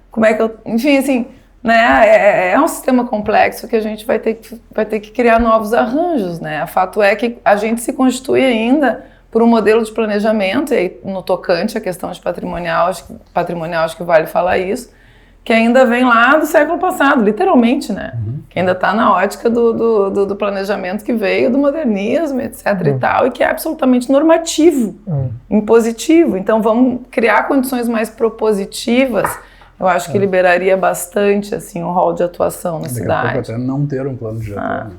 C: Como é que eu... Enfim, assim, né? É um sistema complexo que a gente vai ter que criar novos arranjos, né? O fato é que a gente se constitui ainda por um modelo de planejamento, e aí, no tocante à questão de patrimonial, acho que vale falar isso, que ainda vem lá do século passado, literalmente, né? Que ainda está na ótica do planejamento que veio do modernismo, etc. e tal, e que é absolutamente normativo, impositivo. Então, vamos criar condições mais propositivas. Eu acho que liberaria bastante, assim, um rol de atuação na cidade.
A: Até não ter um plano diretor.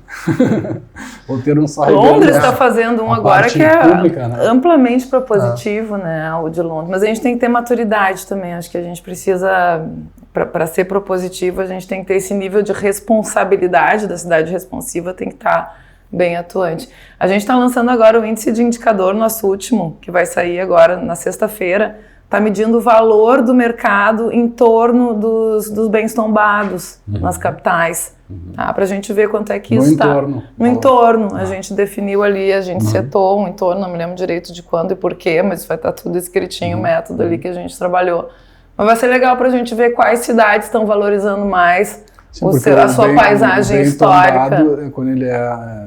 A: Ou ter um só
C: Londres está fazendo um agora que é pública, né? Amplamente propositivo, né? O de Londres. Mas a gente tem que ter maturidade também. Acho que a gente precisa, para ser propositivo, a gente tem que ter esse nível de responsabilidade da cidade responsiva, tem que estar bem atuante. A gente está lançando agora o índice de indicador, nosso último, que vai sair agora na sexta-feira. Está medindo o valor do mercado em torno dos bens tombados nas capitais, tá? Para a gente ver quanto é que isso está. No entorno. A gente definiu ali, a gente setou um entorno, não me lembro direito de quando e porquê, mas vai estar tudo escritinho, o método ali que a gente trabalhou. Mas vai ser legal para a a gente ver quais cidades estão valorizando mais a sua paisagem histórica.
A: Tombado, quando ele é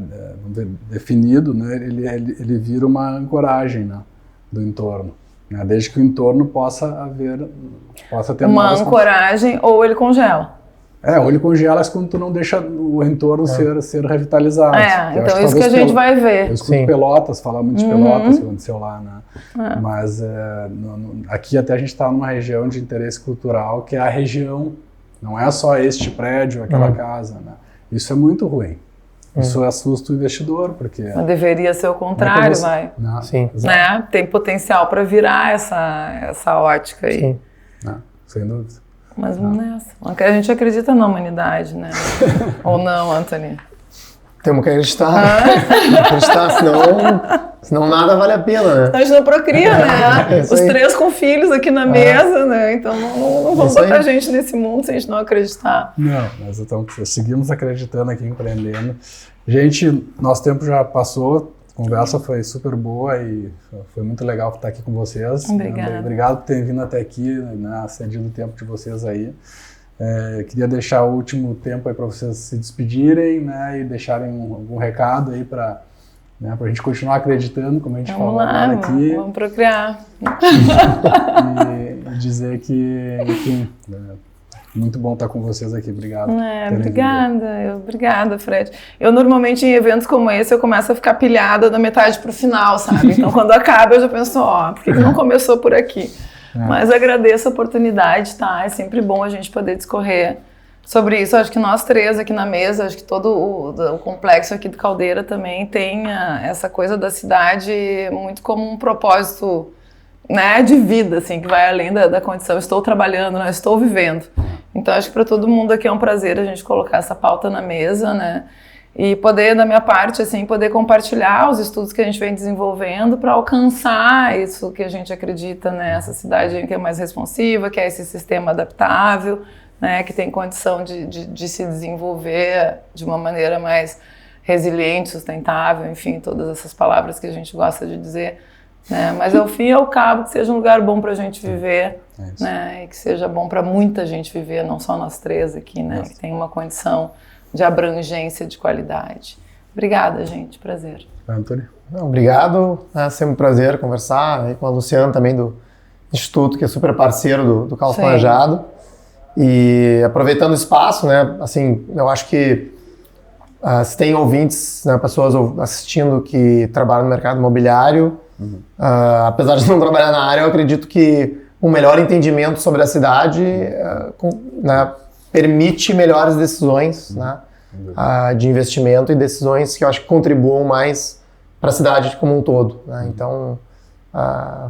A: definido, né, ele vira uma ancoragem, né, do entorno. Desde que o entorno possa ter
C: uma ancoragem, ou ele congela.
A: Ou ele congela quando tu não deixa o entorno ser revitalizado.
C: Então isso que a gente vai ver.
A: Eu escuto Pelotas, falar muito de Pelotas, que aconteceu lá, né? Mas aqui até a gente está numa região de interesse cultural, que é a região, não é só este prédio, aquela casa, né? Isso é muito ruim. Isso assusta o investidor, porque...
C: Mas deveria ser o contrário, vai.
B: Sim.
C: Né? Tem potencial para virar essa ótica aí.
B: Sim.
A: Sem dúvida.
C: Mas vamos nessa. A gente acredita na humanidade, né? Ou não, Anthony?
B: Temos que acreditar. Senão nada vale a pena, né?
C: A gente não procria, né? Os três com filhos aqui na mesa, né? Então não vamos botar a gente nesse mundo se a gente não acreditar.
A: Não, mas então seguimos acreditando aqui, empreendendo. Gente, nosso tempo já passou, a conversa foi super boa e foi muito legal estar aqui com vocês.
C: Obrigada.
A: Obrigado por terem vindo até aqui, né? Cedido o tempo de vocês aí. Queria deixar o último tempo aí para vocês se despedirem, né? E deixarem algum recado aí para né, para a gente continuar acreditando, como a gente
C: Vamos
A: falou
C: lá,
A: agora aqui.
C: vamos procriar.
A: E dizer que, enfim, muito bom estar com vocês aqui. Obrigado.
C: Obrigada, Fred. Eu normalmente em eventos como esse eu começo a ficar pilhada da metade pro final, sabe? Então quando acaba eu já penso, por que não começou por aqui? Mas agradeço a oportunidade, tá? É sempre bom a gente poder discorrer sobre isso. Acho que nós três aqui na mesa, acho que todo o complexo aqui do Caldeira também tem essa coisa da cidade muito como um propósito, né, de vida, assim, que vai além da condição. Estou trabalhando, né, estou vivendo. Então acho que para todo mundo aqui é um prazer a gente colocar essa pauta na mesa, né? E poder, da minha parte, assim, poder compartilhar os estudos que a gente vem desenvolvendo para alcançar isso que a gente acredita, né? Essa cidade que é mais responsiva, que é esse sistema adaptável, né? Que tem condição de se desenvolver de uma maneira mais resiliente, sustentável, enfim, todas essas palavras que a gente gosta de dizer, né? Mas ao fim e ao cabo que seja um lugar bom para a gente viver, né? E que seja bom para muita gente viver, não só nós três aqui, né? Que tem uma condição de abrangência, de qualidade. Obrigada, gente. Prazer.
A: Anthony?
B: Obrigado. É sempre um prazer conversar aí com a Luciana também do Instituto, que é super parceiro do Caos Planejado. E aproveitando o espaço, né, assim, eu acho que se tem ouvintes, né, pessoas assistindo que trabalham no mercado imobiliário, apesar de não trabalhar na área, eu acredito que um melhor entendimento sobre a cidade né, permite melhores decisões, né, de investimento e decisões que eu acho que contribuam mais para a cidade como um todo, né? Então,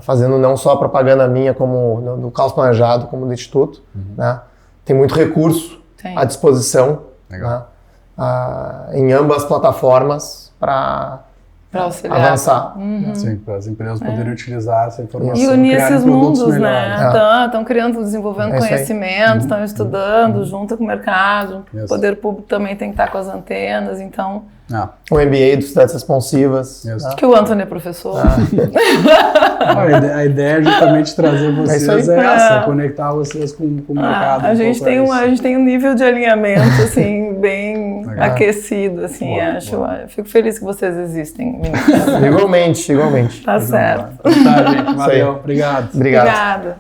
B: fazendo não só propaganda minha como no Caos Planejado, como do Instituto, né? Tem muito recurso à disposição, né? Em ambas plataformas para avançar.
A: Sim, para as empresas poderem utilizar essa informação.
C: E unir esses mundos, né? Estão criando, desenvolvendo conhecimento, estão estudando junto com o mercado. O poder público também tem que estar com as antenas, então...
B: O MBA de Cidades Responsivas.
C: Que o Antônio é professor.
A: A ideia é justamente trazer vocês essa, conectar vocês com o mercado.
C: A gente tem um nível de alinhamento, assim, bem aquecido, assim, acho. Eu fico feliz que vocês existem, meninas.
B: Igualmente.
C: Tá certo.
A: Tá, gente. Valeu. Obrigado.
C: Obrigada.